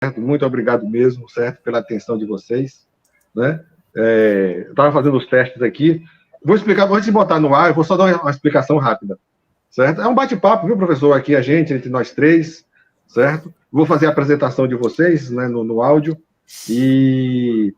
certo? Muito obrigado mesmo, certo? Pela atenção de vocês, né? Eu estava fazendo os testes aqui. Vou explicar, antes de botar no ar, eu vou só dar uma explicação rápida, certo? É um bate-papo, viu, professor? Aqui a gente, entre nós três, certo? Vou fazer a apresentação de vocês, né, no áudio, e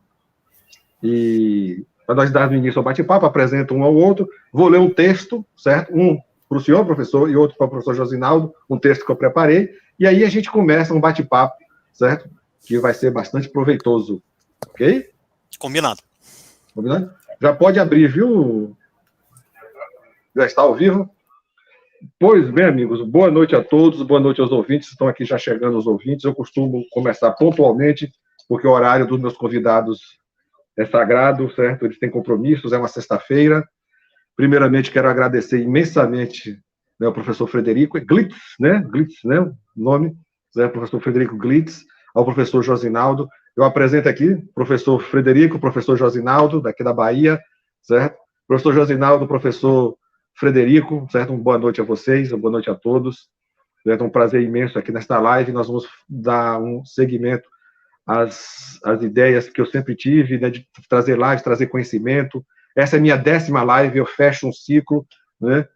para nós darmos início ao bate-papo, apresento um ao outro, vou ler um texto, certo? Um para o senhor, professor, e outro para o professor Josinaldo, um texto que eu preparei, e aí a gente começa um bate-papo, certo? Que vai ser bastante proveitoso, ok? Combinado. Combinado? Já pode abrir, viu? Já está ao vivo? Pois bem, amigos, boa noite a todos, boa noite aos ouvintes, estão aqui já chegando os ouvintes, eu costumo começar pontualmente, porque o horário dos meus convidados é sagrado, certo? Eles têm compromissos, é uma sexta-feira. Primeiramente, quero agradecer imensamente, né, ao professor Frederico Glitz, né? Glitz, né? O nome, né? Professor Frederico Glitz, ao professor Josinaldo. Eu apresento aqui professor Frederico, professor Josinaldo, daqui da Bahia, certo? Professor Josinaldo, professor Frederico, certo? Uma boa noite a vocês, uma boa noite a todos. É um prazer imenso aqui nesta live. Nós vamos dar um seguimento às ideias que eu sempre tive, né, de trazer lives, trazer conhecimento. Essa é a minha 10ª live, eu fecho um ciclo, né?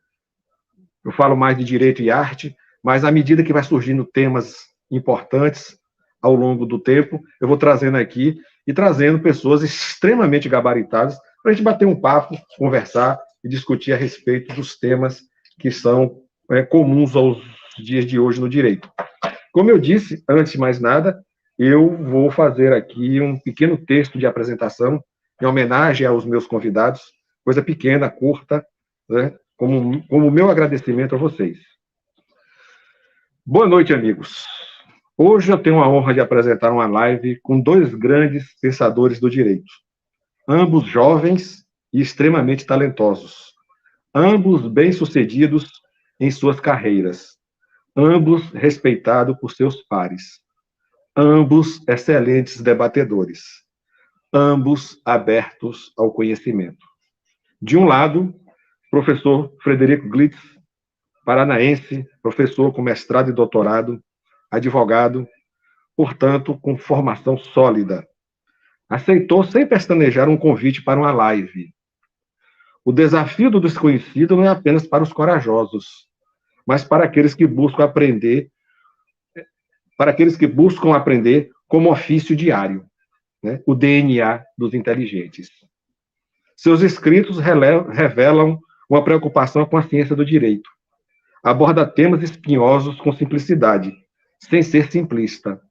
Eu falo mais de direito e arte, mas à medida que vai surgindo temas importantes ao longo do tempo, eu vou trazendo aqui e trazendo pessoas extremamente gabaritadas para a gente bater um papo, conversar e discutir a respeito dos temas que são comuns aos dias de hoje no direito. Como eu disse, antes de mais nada, eu vou fazer aqui um pequeno texto de apresentação em homenagem aos meus convidados, coisa pequena, curta, né, como meu agradecimento a vocês. Boa noite, amigos. Hoje eu tenho a honra de apresentar uma live com 2 grandes pensadores do direito, ambos jovens e extremamente talentosos, ambos bem-sucedidos em suas carreiras, ambos respeitados por seus pares, ambos excelentes debatedores, ambos abertos ao conhecimento. De um lado, professor Frederico Glitz, paranaense, professor com mestrado e doutorado, advogado, portanto, com formação sólida. Aceitou sem pestanejar um convite para uma live. O desafio do desconhecido não é apenas para os corajosos, mas para aqueles que buscam aprender, como ofício diário, né? O DNA dos inteligentes. Seus escritos revelam uma preocupação com a ciência do direito. Aborda temas espinhosos com simplicidade, sem ser simplista.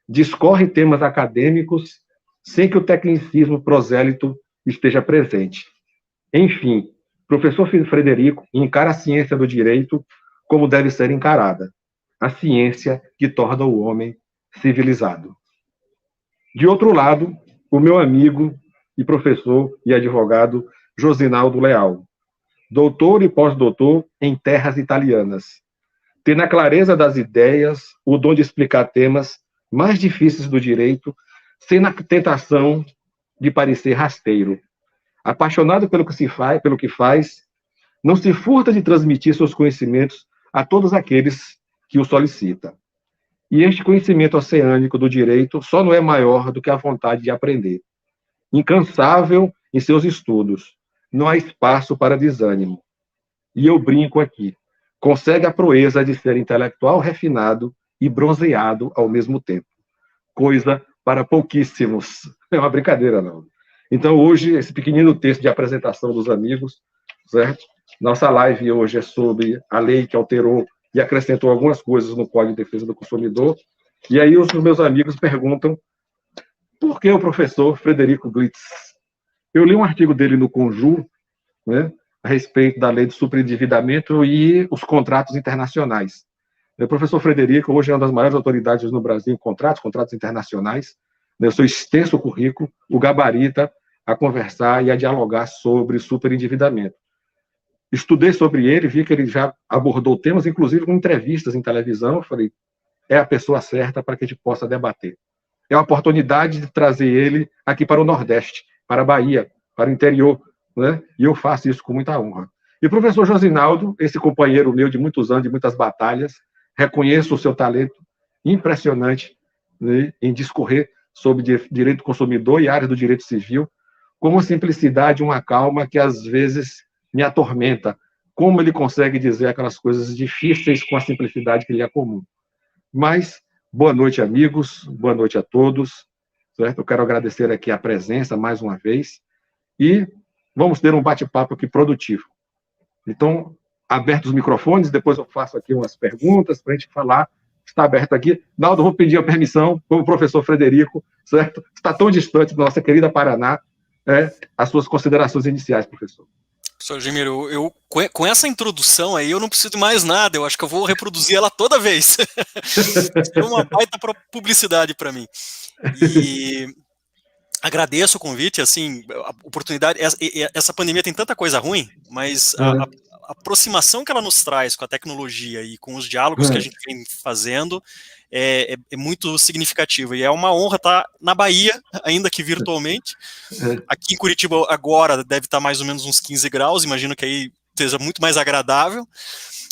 Discorre temas acadêmicos sem que o tecnicismo prosélito esteja presente. Enfim, professor Frederico encara a ciência do direito como deve ser encarada, a ciência que torna o homem civilizado. De outro lado, o meu amigo e professor e advogado Josinaldo Leal, doutor e pós-doutor em terras italianas. Tem na clareza das ideias o dom de explicar temas mais difíceis do direito, sem na tentação de parecer rasteiro. Apaixonado pelo que faz, não se furta de transmitir seus conhecimentos a todos aqueles que o solicitam. E este conhecimento oceânico do direito só não é maior do que a vontade de aprender. Incansável em seus estudos, não há espaço para desânimo. E eu brinco aqui, consegue a proeza de ser intelectual refinado e bronzeado ao mesmo tempo. Coisa para pouquíssimos. É uma brincadeira, não. Então, hoje, esse pequenino texto de apresentação dos amigos, certo? Nossa live hoje é sobre a lei que alterou e acrescentou algumas coisas no Código de Defesa do Consumidor. E aí os meus amigos perguntam por que o professor Frederico Glitz? Eu li um artigo dele no Conjur, né, a respeito da lei do superendividamento e os contratos internacionais. O professor Frederico hoje é uma das maiores autoridades no Brasil em contratos internacionais. O seu extenso currículo o gabarita a conversar e a dialogar sobre superendividamento. Estudei sobre ele, vi que ele já abordou temas, inclusive com entrevistas em televisão. Eu falei, é a pessoa certa para que a gente possa debater. É a oportunidade de trazer ele aqui para o Nordeste, para a Bahia, para o interior, né? E eu faço isso com muita honra. E o professor Josinaldo, esse companheiro meu de muitos anos, de muitas batalhas, reconheço o seu talento impressionante, né, em discorrer sobre direito do consumidor e área do direito civil, com uma simplicidade, uma calma que às vezes me atormenta. Como ele consegue dizer aquelas coisas difíceis com a simplicidade que lhe é comum. Mas, boa noite, amigos, boa noite a todos, certo? Eu quero agradecer aqui a presença mais uma vez e vamos ter um bate-papo aqui produtivo. Então, abertos os microfones, depois eu faço aqui umas perguntas para a gente falar. Está aberto aqui. Naldo, vou pedir a permissão, como professor Frederico, certo? Está tão distante da nossa querida Paraná, as suas considerações iniciais, professor. Professor Gemiro, com essa introdução aí, eu não preciso de mais nada, eu acho que eu vou reproduzir ela toda vez. É uma baita publicidade para mim. E agradeço o convite, assim, a oportunidade, essa pandemia tem tanta coisa ruim, mas a aproximação que ela nos traz com a tecnologia e com os diálogos que a gente vem fazendo é muito significativa, e é uma honra estar na Bahia, ainda que virtualmente. Aqui em Curitiba agora deve estar mais ou menos uns 15 graus, imagino que aí seja muito mais agradável.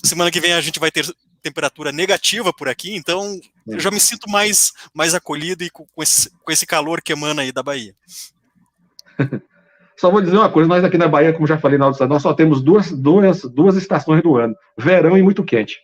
Semana que vem a gente vai ter temperatura negativa por aqui, então eu já me sinto mais acolhido e com esse calor que emana aí da Bahia. Só vou dizer uma coisa, nós aqui na Bahia, como já falei na outra, nós só temos duas estações do ano, verão e muito quente.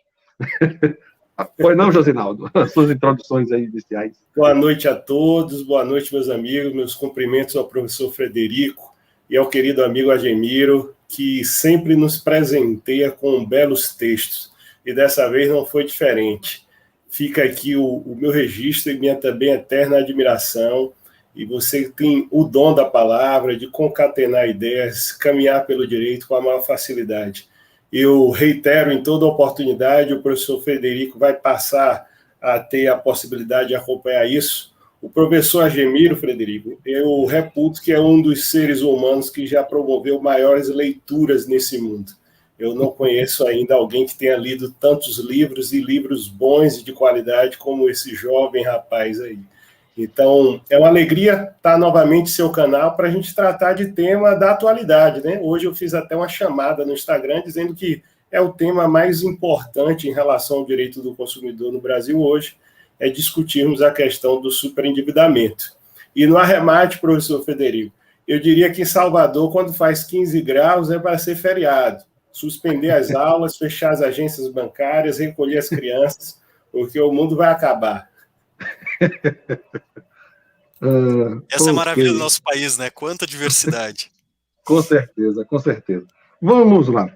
Pois não, Josinaldo? As suas introduções aí iniciais. Boa noite a todos, boa noite, meus amigos, meus cumprimentos ao professor Frederico e ao querido amigo Agemiro, que sempre nos presenteia com belos textos, e dessa vez não foi diferente. Fica aqui o meu registro e minha também eterna admiração, e você tem o dom da palavra, de concatenar ideias, caminhar pelo direito com a maior facilidade. Eu reitero em toda oportunidade, o professor Frederico vai passar a ter a possibilidade de acompanhar isso. O professor Agemiro, Frederico, eu reputo que é um dos seres humanos que já promoveu maiores leituras nesse mundo. Eu não conheço ainda alguém que tenha lido tantos livros, e livros bons e de qualidade, como esse jovem rapaz aí. Então, é uma alegria estar novamente no seu canal para a gente tratar de tema da atualidade, né? Hoje eu fiz até uma chamada no Instagram dizendo que é o tema mais importante em relação ao direito do consumidor no Brasil hoje, é discutirmos a questão do superendividamento. E no arremate, professor Frederico, eu diria que em Salvador, quando faz 15 graus, é para ser feriado. Suspender as aulas, fechar as agências bancárias, recolher as crianças, porque o mundo vai acabar. Essa é a maravilha do nosso país, né? Quanta diversidade. Com certeza, com certeza. Vamos lá.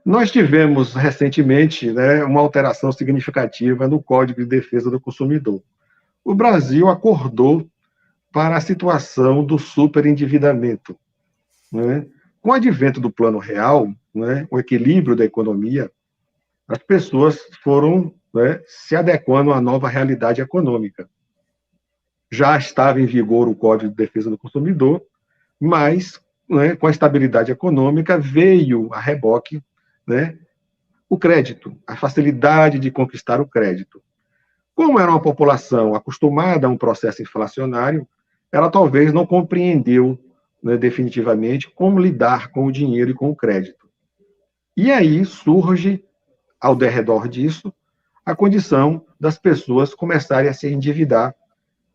Nós tivemos recentemente, né, uma alteração significativa no Código de Defesa do Consumidor. O Brasil acordou para a situação do superendividamento, né? Com o advento do Plano Real, né, o equilíbrio da economia, as pessoas foram, né, se adequando à nova realidade econômica. Já estava em vigor o Código de Defesa do Consumidor, mas, né, com a estabilidade econômica veio a reboque, né, o crédito, a facilidade de conquistar o crédito. Como era uma população acostumada a um processo inflacionário, ela talvez não compreendeu, né, definitivamente como lidar com o dinheiro e com o crédito. E aí surge, ao derredor disso, a condição das pessoas começarem a se endividar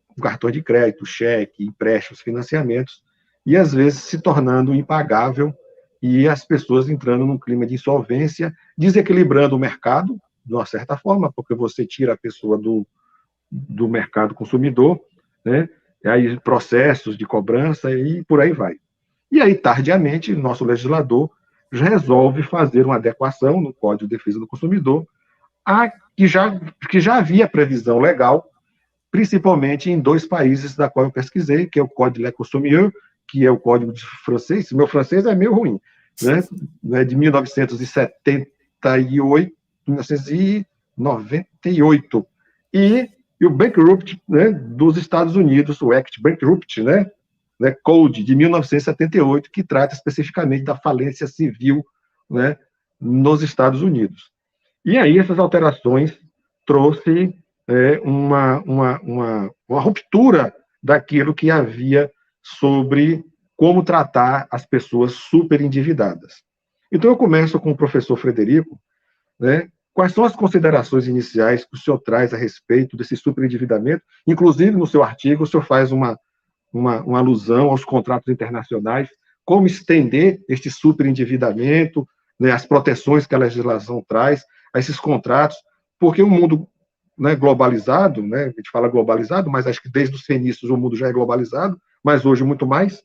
com cartão de crédito, cheque, empréstimos, financiamentos, e às vezes se tornando impagável e as pessoas entrando num clima de insolvência, desequilibrando o mercado, de uma certa forma, porque você tira a pessoa do mercado consumidor, né? E aí processos de cobrança e por aí vai. E aí, tardiamente, nosso legislador resolve fazer uma adequação no Código de Defesa do Consumidor, que já havia previsão legal, principalmente em dois países da qual eu pesquisei, que é o Código de Le Consommateur, que é o código de francês. Meu francês é meio ruim, né? De 1978, 1998. E o Bankrupt, né, dos Estados Unidos, o Act Bankrupt, né, Code, de 1978, que trata especificamente da falência civil, né, nos Estados Unidos. E aí essas alterações trouxe uma ruptura daquilo que havia sobre como tratar as pessoas super endividadas. Então eu começo com o professor Frederico, né, Quais são as considerações iniciais que o senhor traz a respeito desse superendividamento? Inclusive, no seu artigo, o senhor faz uma alusão aos contratos internacionais, como estender este superendividamento, né, as proteções que a legislação traz a esses contratos, porque o mundo, né, globalizado, né, a gente fala globalizado, mas acho que desde os fenícios o mundo já é globalizado, mas hoje muito mais,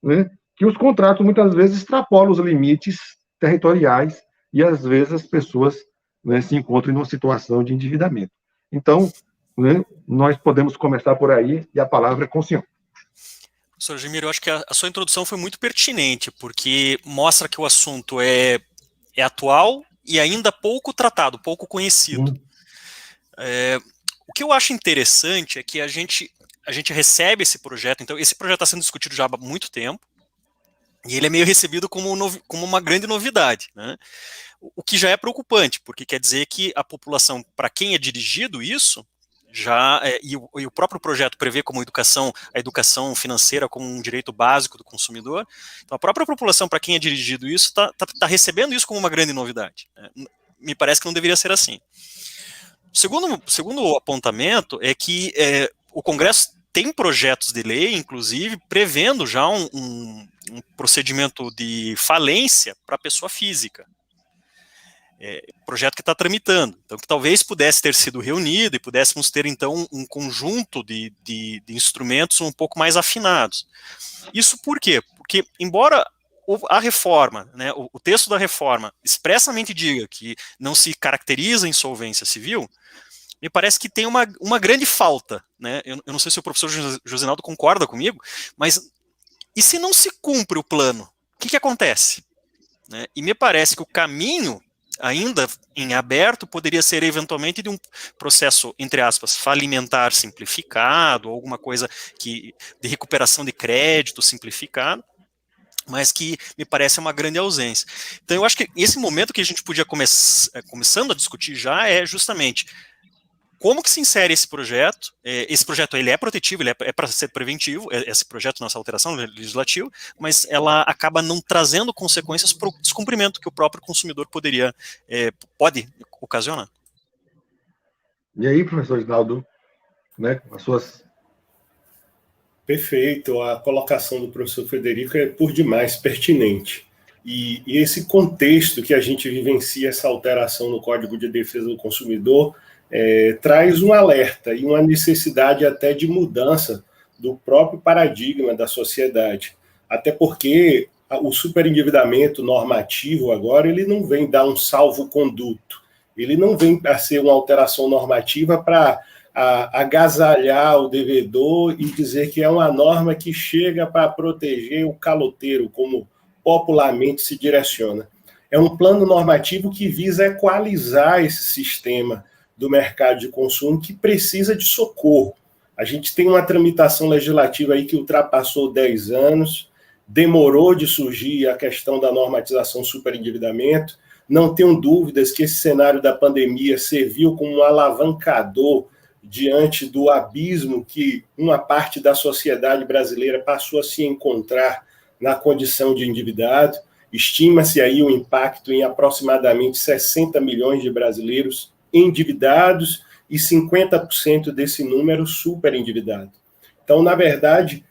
né, que os contratos muitas vezes extrapolam os limites territoriais e às vezes as pessoas, né, se encontram em uma situação de endividamento. Então, né, nós podemos começar por aí e a palavra é com o senhor. Professor Ademir, eu acho que a sua introdução foi muito pertinente, porque mostra que o assunto é atual e ainda pouco tratado, pouco conhecido. O que eu acho interessante é que a gente recebe esse projeto, então esse projeto está sendo discutido já há muito tempo, e ele é meio recebido como uma grande novidade, né? O que já é preocupante, porque quer dizer que a população, para quem é dirigido isso, e o próprio projeto prevê como a educação financeira como um direito básico do consumidor, então a própria população para quem é dirigido isso está recebendo isso como uma grande novidade, né? Me parece que não deveria ser assim. Segundo o apontamento é que o Congresso tem projetos de lei, inclusive, prevendo já um procedimento de falência para a pessoa física. Projeto que está tramitando, então que talvez pudesse ter sido reunido e pudéssemos ter então um conjunto de instrumentos um pouco mais afinados. Isso por quê? Porque embora a reforma, né, o texto da reforma expressamente diga que não se caracteriza a insolvência civil, me parece que tem uma grande falta, né? Eu não sei se o professor Josinaldo concorda comigo, mas e se não se cumpre o plano, o que acontece? Né? E me parece que o caminho ainda em aberto poderia ser eventualmente de um processo, entre aspas, falimentar simplificado, alguma coisa de recuperação de crédito simplificado, mas que me parece uma grande ausência. Então eu acho que esse momento que a gente podia começando a discutir já é justamente como que se insere esse projeto. Esse projeto ele é protetivo, ele é para ser preventivo, esse projeto, nossa alteração legislativa, mas ela acaba não trazendo consequências para o descumprimento que o próprio consumidor pode ocasionar. E aí, professor Ginaldo, né, as suas... Perfeito, a colocação do professor Frederico é por demais pertinente. E esse contexto que a gente vivencia essa alteração no Código de Defesa do Consumidor traz um alerta e uma necessidade até de mudança do próprio paradigma da sociedade. Até porque o superendividamento normativo agora, ele não vem dar um salvo-conduto, ele não vem a ser uma alteração normativa para agasalhar o devedor e dizer que é uma norma que chega para proteger o caloteiro, como popularmente se direciona. É um plano normativo que visa equalizar esse sistema do mercado de consumo que precisa de socorro. A gente tem uma tramitação legislativa aí que ultrapassou 10 anos, demorou de surgir a questão da normatização superendividamento. Não tenho dúvidas que esse cenário da pandemia serviu como um alavancador diante do abismo que uma parte da sociedade brasileira passou a se encontrar na condição de endividado. Estima-se aí o impacto em aproximadamente 60 milhões de brasileiros endividados e 50% desse número super endividado. Então, na verdade,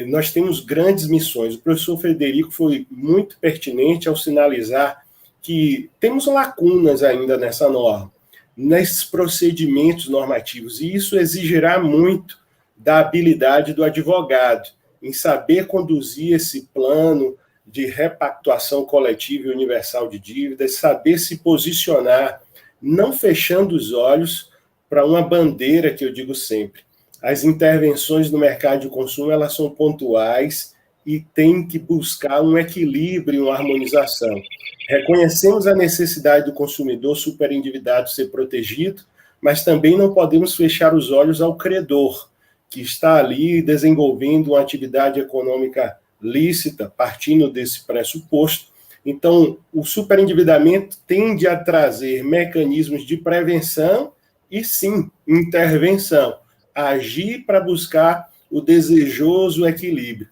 nós temos grandes missões. O professor Frederico foi muito pertinente ao sinalizar que temos lacunas ainda nessa norma, nesses procedimentos normativos, e isso exigirá muito da habilidade do advogado em saber conduzir esse plano de repactuação coletiva e universal de dívidas, saber se posicionar, não fechando os olhos para uma bandeira que eu digo sempre. As intervenções no mercado de consumo, elas são pontuais e tem que buscar um equilíbrio, uma harmonização. Reconhecemos a necessidade do consumidor superendividado ser protegido, mas também não podemos fechar os olhos ao credor, que está ali desenvolvendo uma atividade econômica lícita, partindo desse pressuposto. Então, o superendividamento tende a trazer mecanismos de prevenção e, sim, intervenção, agir para buscar o desejoso equilíbrio.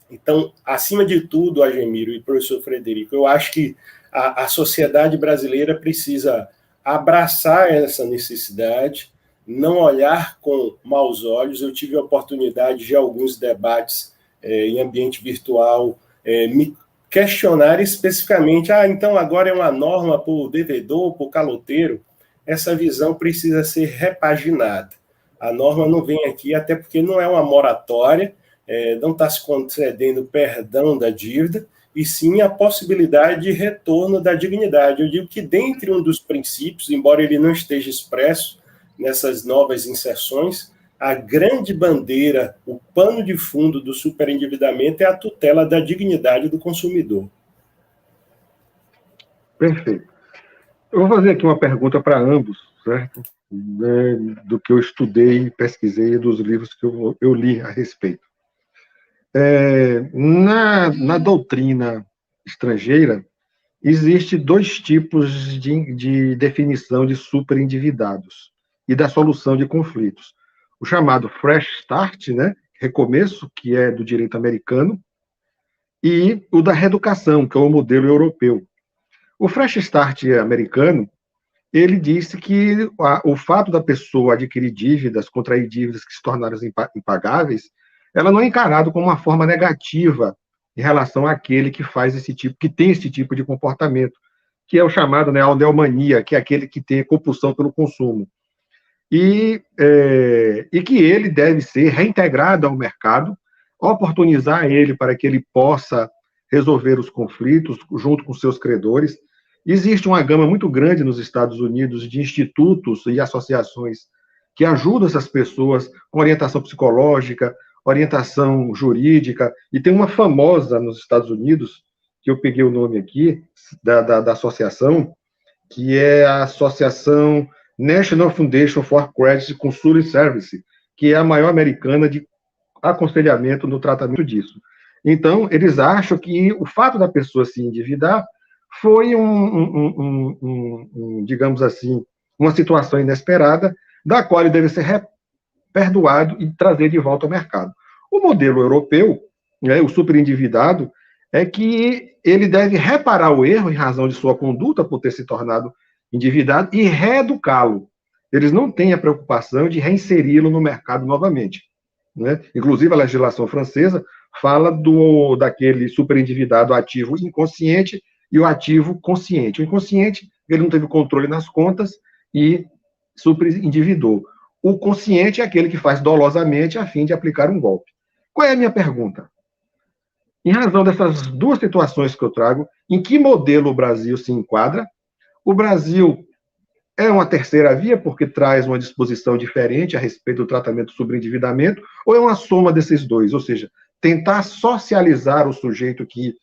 Então, acima de tudo, Ademiro e professor Frederico, eu acho que a sociedade brasileira precisa abraçar essa necessidade, não olhar com maus olhos. Eu tive a oportunidade de alguns debates em ambiente virtual me questionar especificamente, então agora é uma norma para o devedor, para o caloteiro. Essa visão precisa ser repaginada. A norma não vem aqui, até porque não é uma moratória, não está se concedendo perdão da dívida, e sim a possibilidade de retorno da dignidade. Eu digo que dentre um dos princípios, embora ele não esteja expresso nessas novas inserções, a grande bandeira, o pano de fundo do superendividamento é a tutela da dignidade do consumidor. Perfeito. Eu vou fazer aqui uma pergunta para ambos, certo? Do que eu estudei, pesquisei e dos livros que eu li a respeito. Na doutrina estrangeira, existe dois tipos de definição de superendividados e da solução de conflitos. O chamado Fresh Start, né, recomeço, que é do direito americano, e o da reeducação, que é o modelo europeu. O Fresh Start americano, ele disse que o fato da pessoa adquirir dívidas, contrair dívidas que se tornaram impagáveis, ela não é encarado como uma forma negativa em relação àquele que faz que tem esse tipo de comportamento, que é o chamado, né, aldeomania, que é aquele que tem compulsão pelo consumo. E que ele deve ser reintegrado ao mercado, oportunizar ele para que ele possa resolver os conflitos junto com seus credores. Existe uma gama muito grande nos Estados Unidos de institutos e associações que ajudam essas pessoas com orientação psicológica, orientação jurídica, e tem uma famosa nos Estados Unidos, que eu peguei o nome aqui, da associação, que é a Associação National Foundation for Credit Consuling Service, que é a maior americana de aconselhamento no tratamento disso. Então, eles acham que o fato da pessoa se endividar foi digamos assim, uma situação inesperada, da qual ele deve ser perdoado e trazer de volta ao mercado. O modelo europeu, né, o superendividado, é que ele deve reparar o erro em razão de sua conduta por ter se tornado endividado e reeducá-lo. Eles não têm a preocupação de reinseri-lo no mercado novamente, né? Inclusive, a legislação francesa fala daquele superendividado ativo inconsciente e o ativo consciente. O inconsciente, ele não teve controle nas contas e superendividou. O consciente é aquele que faz dolosamente a fim de aplicar um golpe. Qual é a minha pergunta? Em razão dessas duas situações que eu trago, em que modelo o Brasil se enquadra? O Brasil é uma terceira via, porque traz uma disposição diferente a respeito do tratamento do sobreendividamento, ou é uma soma desses dois? Ou seja, tentar socializar o sujeito que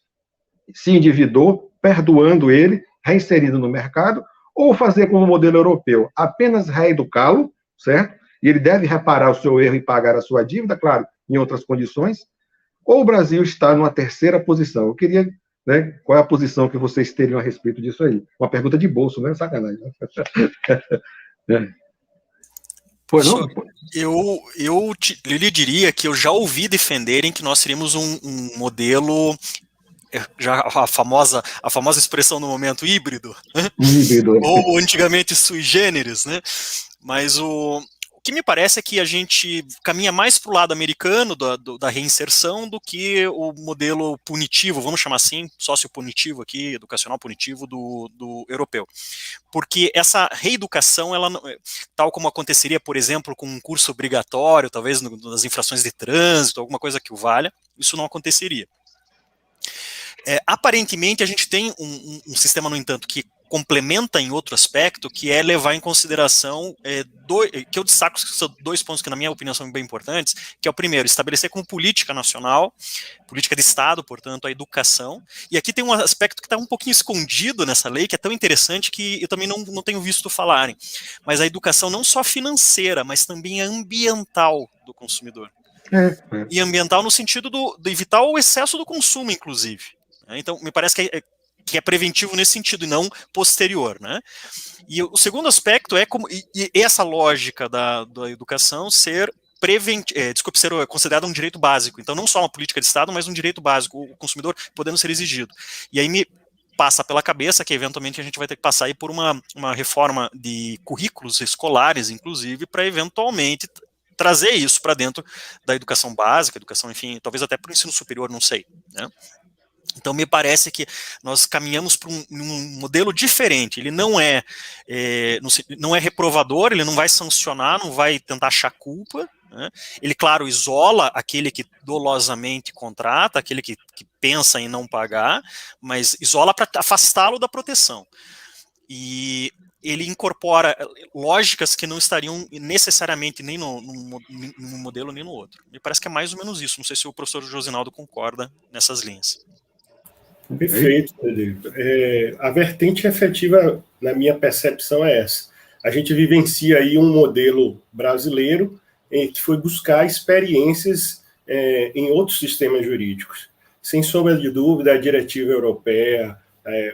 se endividou, perdoando ele, reinserindo no mercado, ou fazer como o modelo europeu, apenas reeducá-lo, certo? E ele deve reparar o seu erro e pagar a sua dívida, claro, em outras condições, ou o Brasil está numa terceira posição? Eu queria, né, qual é a posição que vocês teriam a respeito disso aí? Uma pergunta de bolso, né? Sacanagem. Pois não? Eu lhe diria que eu já ouvi defenderem que nós seríamos um modelo, já a famosa expressão no momento, híbrido, né? Híbrido. Ou antigamente sui generis, né? Mas o que me parece é que a gente caminha mais para o lado americano da reinserção do que o modelo punitivo, vamos chamar assim, sociopunitivo aqui, educacional punitivo do europeu. Porque essa reeducação, ela, tal como aconteceria, por exemplo, com um curso obrigatório, talvez nas infrações de trânsito, alguma coisa que o valha, isso não aconteceria. Aparentemente, a gente tem um sistema, no entanto, que complementa em outro aspecto, que é levar em consideração, que eu destaco que são dois pontos que, na minha opinião, são bem importantes, que é o primeiro, estabelecer como política nacional, política de Estado, portanto, a educação, e aqui tem um aspecto que está um pouquinho escondido nessa lei, que é tão interessante que eu também não tenho visto falarem, mas a educação não só financeira, mas também ambiental do consumidor. E ambiental no sentido de evitar o excesso do consumo, inclusive. Então, me parece que é preventivo nesse sentido e não posterior, né? E o segundo aspecto é como e essa lógica da educação ser ser considerada um direito básico. Então, não só uma política de Estado, mas um direito básico, o consumidor podendo ser exigido. E aí passa pela cabeça que eventualmente a gente vai ter que passar aí por uma reforma de currículos escolares, inclusive, para eventualmente trazer isso para dentro da educação básica, educação, enfim, talvez até para o ensino superior, não sei, né? Então, me parece que nós caminhamos para um modelo diferente. Ele não é reprovador, ele não vai sancionar, não vai tentar achar culpa, né? Ele, claro, isola aquele que dolosamente contrata, aquele que pensa em não pagar, mas isola para afastá-lo da proteção. E ele incorpora lógicas que não estariam necessariamente nem num modelo nem no outro. Me parece que é mais ou menos isso. Não sei se o professor Josinaldo concorda nessas linhas. Perfeito, Frederico. A vertente efetiva, na minha percepção, é essa. A gente vivencia aí um modelo brasileiro que foi buscar experiências em outros sistemas jurídicos. Sem sombra de dúvida, a diretiva europeia,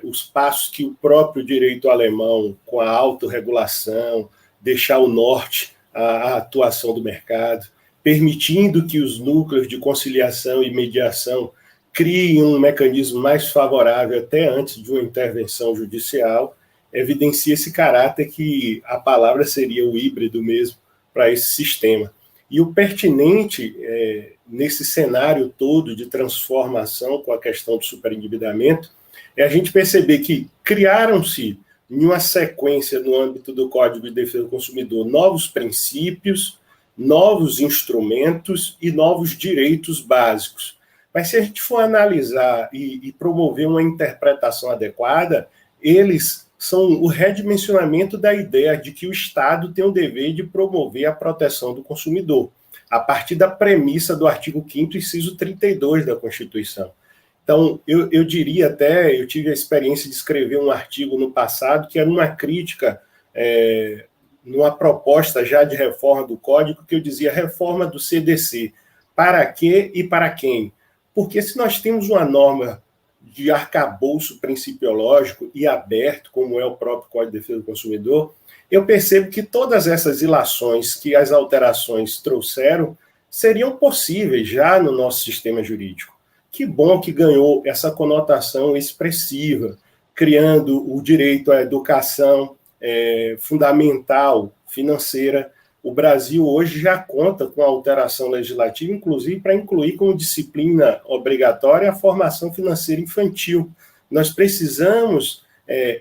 os passos que o próprio direito alemão, com a autorregulação, deixar o norte à atuação do mercado, permitindo que os núcleos de conciliação e mediação criem um mecanismo mais favorável até antes de uma intervenção judicial, evidencia esse caráter que a palavra seria o híbrido mesmo para esse sistema. E o pertinente nesse cenário todo de transformação com a questão do superendividamento é a gente perceber que criaram-se, em uma sequência no âmbito do Código de Defesa do Consumidor, novos princípios, novos instrumentos e novos direitos básicos. Mas se a gente for analisar e promover uma interpretação adequada, eles são o redimensionamento da ideia de que o Estado tem o dever de promover a proteção do consumidor, a partir da premissa do artigo 5º, inciso 32 da Constituição. Então, eu diria até, eu tive a experiência de escrever um artigo no passado que era uma crítica, numa proposta já de reforma do Código, que eu dizia reforma do CDC. Para quê e para quem? Porque se nós temos uma norma de arcabouço principiológico e aberto, como é o próprio Código de Defesa do Consumidor, eu percebo que todas essas ilações que as alterações trouxeram seriam possíveis já no nosso sistema jurídico. Que bom que ganhou essa conotação expressiva, criando o direito à educação fundamental, financeira. O Brasil hoje já conta com a alteração legislativa, inclusive para incluir como disciplina obrigatória a formação financeira infantil. Nós precisamos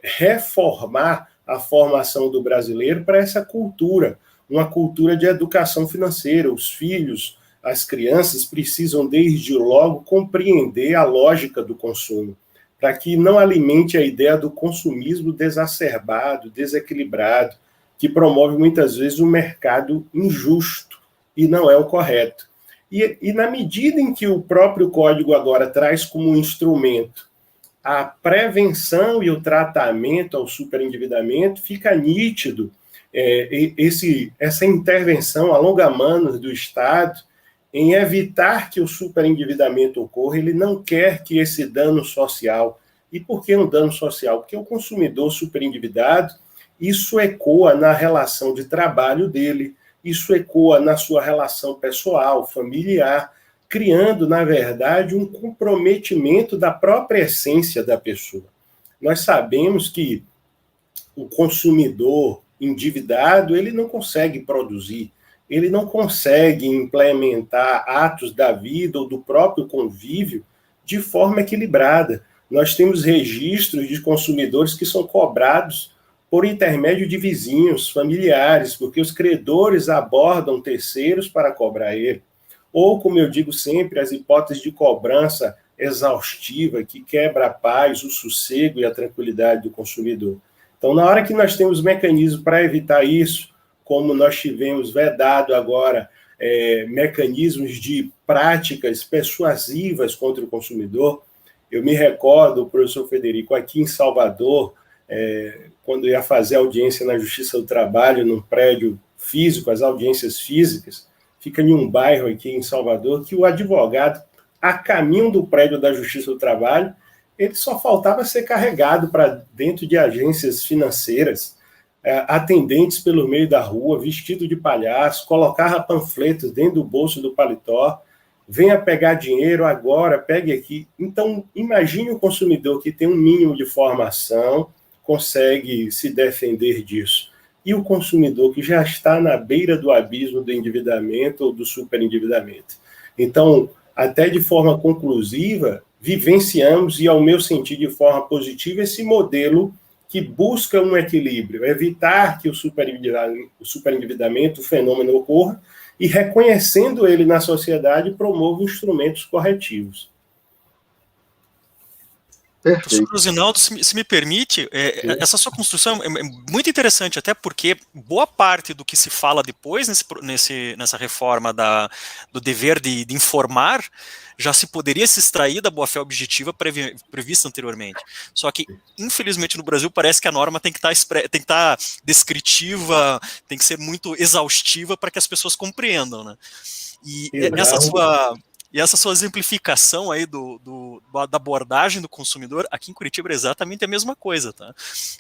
reformar a formação do brasileiro para essa cultura, uma cultura de educação financeira. Os filhos, as crianças precisam, desde logo, compreender a lógica do consumo, para que não alimente a ideia do consumismo desacerbado, desequilibrado, que promove muitas vezes um mercado injusto, e não é o correto. E na medida em que o próprio Código agora traz como instrumento a prevenção e o tratamento ao superendividamento, fica nítido essa intervenção a longa-manos do Estado em evitar que o superendividamento ocorra. Ele não quer que esse dano social. E por que um dano social? Porque o consumidor superendividado, isso ecoa na relação de trabalho dele, isso ecoa na sua relação pessoal, familiar, criando, na verdade, um comprometimento da própria essência da pessoa. Nós sabemos que o consumidor endividado, ele não consegue produzir, ele não consegue implementar atos da vida ou do próprio convívio de forma equilibrada. Nós temos registros de consumidores que são cobrados por intermédio de vizinhos, familiares, porque os credores abordam terceiros para cobrar ele. Ou, como eu digo sempre, as hipóteses de cobrança exaustiva, que quebra a paz, o sossego e a tranquilidade do consumidor. Então, na hora que nós temos mecanismos para evitar isso, como nós tivemos vedado agora mecanismos de práticas persuasivas contra o consumidor, eu me recordo, professor Frederico, aqui em Salvador, quando ia fazer audiência na Justiça do Trabalho, num prédio físico, as audiências físicas, fica em um bairro aqui em Salvador, que o advogado, a caminho do prédio da Justiça do Trabalho, ele só faltava ser carregado para dentro de agências financeiras, atendentes pelo meio da rua, vestido de palhaço, colocava panfletos dentro do bolso do paletó. venha pegar dinheiro agora, pegue aqui. Então, imagine o consumidor que tem um mínimo de formação, consegue se defender disso. E o consumidor que já está na beira do abismo do endividamento ou do superendividamento. Então, até de forma conclusiva, vivenciamos, e ao meu sentir de forma positiva, esse modelo que busca um equilíbrio, evitar que o superendividamento, o fenômeno ocorra, e reconhecendo ele na sociedade, promova instrumentos corretivos. Professor Rosinaldo, se me permite, essa sua construção é muito interessante, até porque boa parte do que se fala depois nessa reforma do dever de informar já se poderia se extrair da boa-fé objetiva prevista anteriormente. Só que, infelizmente, no Brasil parece que a norma tem que estar descritiva, tem que ser muito exaustiva para que as pessoas compreendam, né? E essa sua exemplificação aí da abordagem do consumidor, aqui em Curitiba era exatamente a mesma coisa, tá?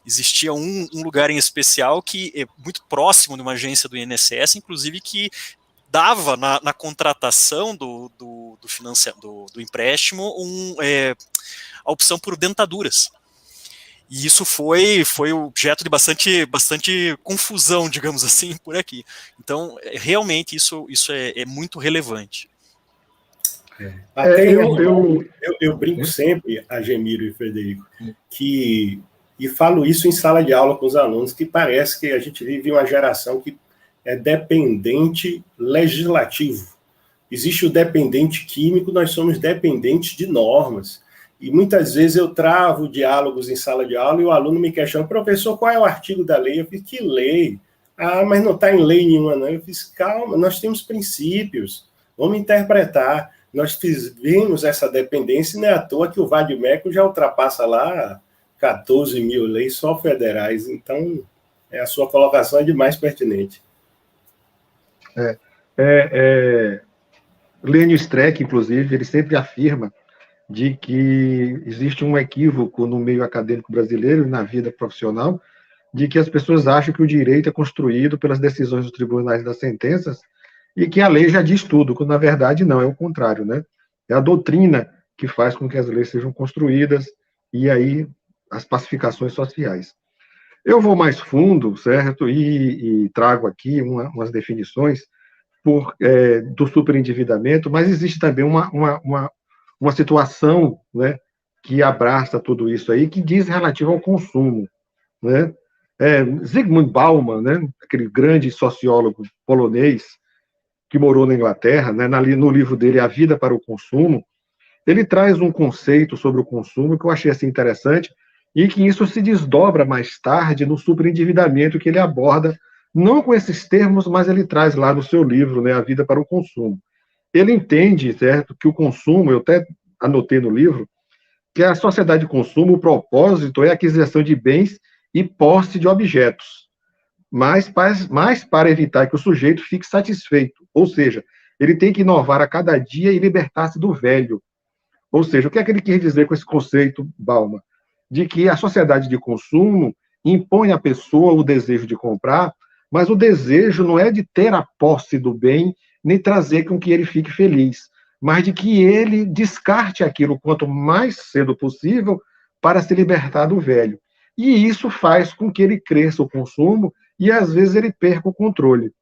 Existia um lugar em especial que é muito próximo de uma agência do INSS, inclusive, que dava na contratação do empréstimo a opção por dentaduras. E isso foi objeto de bastante confusão, digamos assim, por aqui. Então, realmente, isso é muito relevante. Até eu brinco sempre, Agemiro e Frederico, e falo isso em sala de aula com os alunos, que parece que a gente vive uma geração que é dependente legislativo. Existe o dependente químico, nós somos dependentes de normas. E muitas vezes eu travo diálogos em sala de aula e o aluno me questiona, professor, qual é o artigo da lei? Eu fiz, que lei? Ah, mas não está em lei nenhuma, não. Eu fiz, calma, nós temos princípios, vamos interpretar. Nós vimos essa dependência e não é à toa que o Vadimeco já ultrapassa lá 14 mil leis só federais. Então, a sua colocação é demais pertinente. Lênio Streck, inclusive, ele sempre afirma de que existe um equívoco no meio acadêmico brasileiro e na vida profissional, de que as pessoas acham que o direito é construído pelas decisões dos tribunais das sentenças e que a lei já diz tudo, quando na verdade não, é o contrário, né? É a doutrina que faz com que as leis sejam construídas e aí as pacificações sociais. Eu vou mais fundo, certo? E trago aqui umas definições do superendividamento, mas existe também uma situação, né, que abraça tudo isso aí, que diz relativo ao consumo, né? Zygmunt Bauman, né, aquele grande sociólogo polonês que morou na Inglaterra, né, no livro dele A Vida para o Consumo, ele traz um conceito sobre o consumo que eu achei assim, interessante, e que isso se desdobra mais tarde no superendividamento que ele aborda, não com esses termos, mas ele traz lá no seu livro, né, A Vida para o Consumo. Ele entende, certo, que o consumo, eu até anotei no livro, que a sociedade de consumo, o propósito é a aquisição de bens e posse de objetos, mas para evitar que o sujeito fique satisfeito, ou seja, ele tem que inovar a cada dia e libertar-se do velho. Ou seja, o que é que ele quer dizer com esse conceito, Bauman? De que a sociedade de consumo impõe à pessoa o desejo de comprar, mas o desejo não é de ter a posse do bem, nem trazer com que ele fique feliz, mas de que ele descarte aquilo quanto mais cedo possível para se libertar do velho. E isso faz com que ele cresça o consumo e, às vezes, ele perca o controle.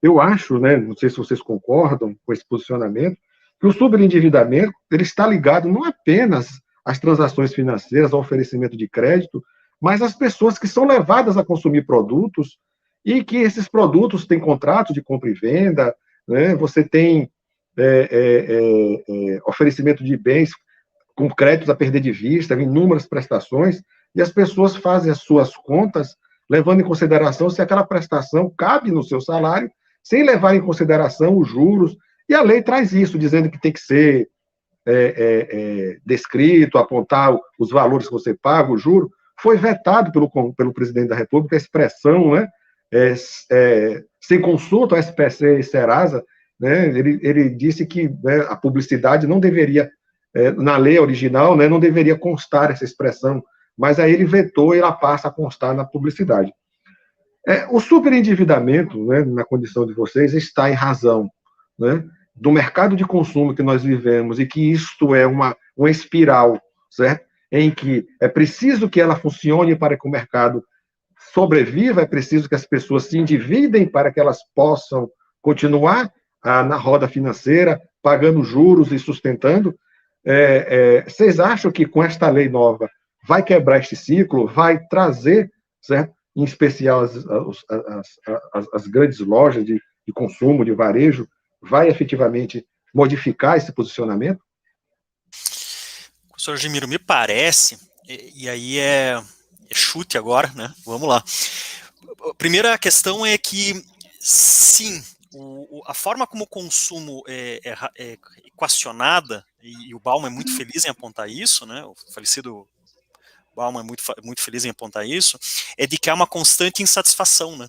Eu acho, né, não sei se vocês concordam com esse posicionamento, que o superendividamento ele está ligado não apenas às transações financeiras, ao oferecimento de crédito, mas às pessoas que são levadas a consumir produtos e que esses produtos têm contrato de compra e venda, né, você tem oferecimento de bens com créditos a perder de vista, inúmeras prestações, e as pessoas fazem as suas contas levando em consideração se aquela prestação cabe no seu salário, sem levar em consideração os juros, e a lei traz isso, dizendo que tem que ser descrito, apontar os valores que você paga, o juro. Foi vetado pelo presidente da República a expressão, né, sem consulta ao SPC e Serasa, né, ele disse que, né, a publicidade não deveria, na lei original, né, não deveria constar essa expressão, mas aí ele vetou e ela passa a constar na publicidade. O superendividamento, né, na condição de vocês, está em razão, né, do mercado de consumo que nós vivemos, e que isto é uma espiral, certo? Em que é preciso que ela funcione para que o mercado sobreviva, é preciso que as pessoas se endividem para que elas possam continuar na roda financeira, pagando juros e sustentando. Vocês acham que com esta lei nova vai quebrar este ciclo, vai trazer, certo? Em especial as grandes lojas de consumo, de varejo, vai efetivamente modificar esse posicionamento? Professor Gemiro, me parece, e aí é chute agora, né? Vamos lá. A primeira questão é que, sim, a forma como o consumo é equacionada, e o Bauman é muito feliz em apontar isso, né? O falecido Bauman é muito feliz em apontar isso, é de que há uma constante insatisfação, né?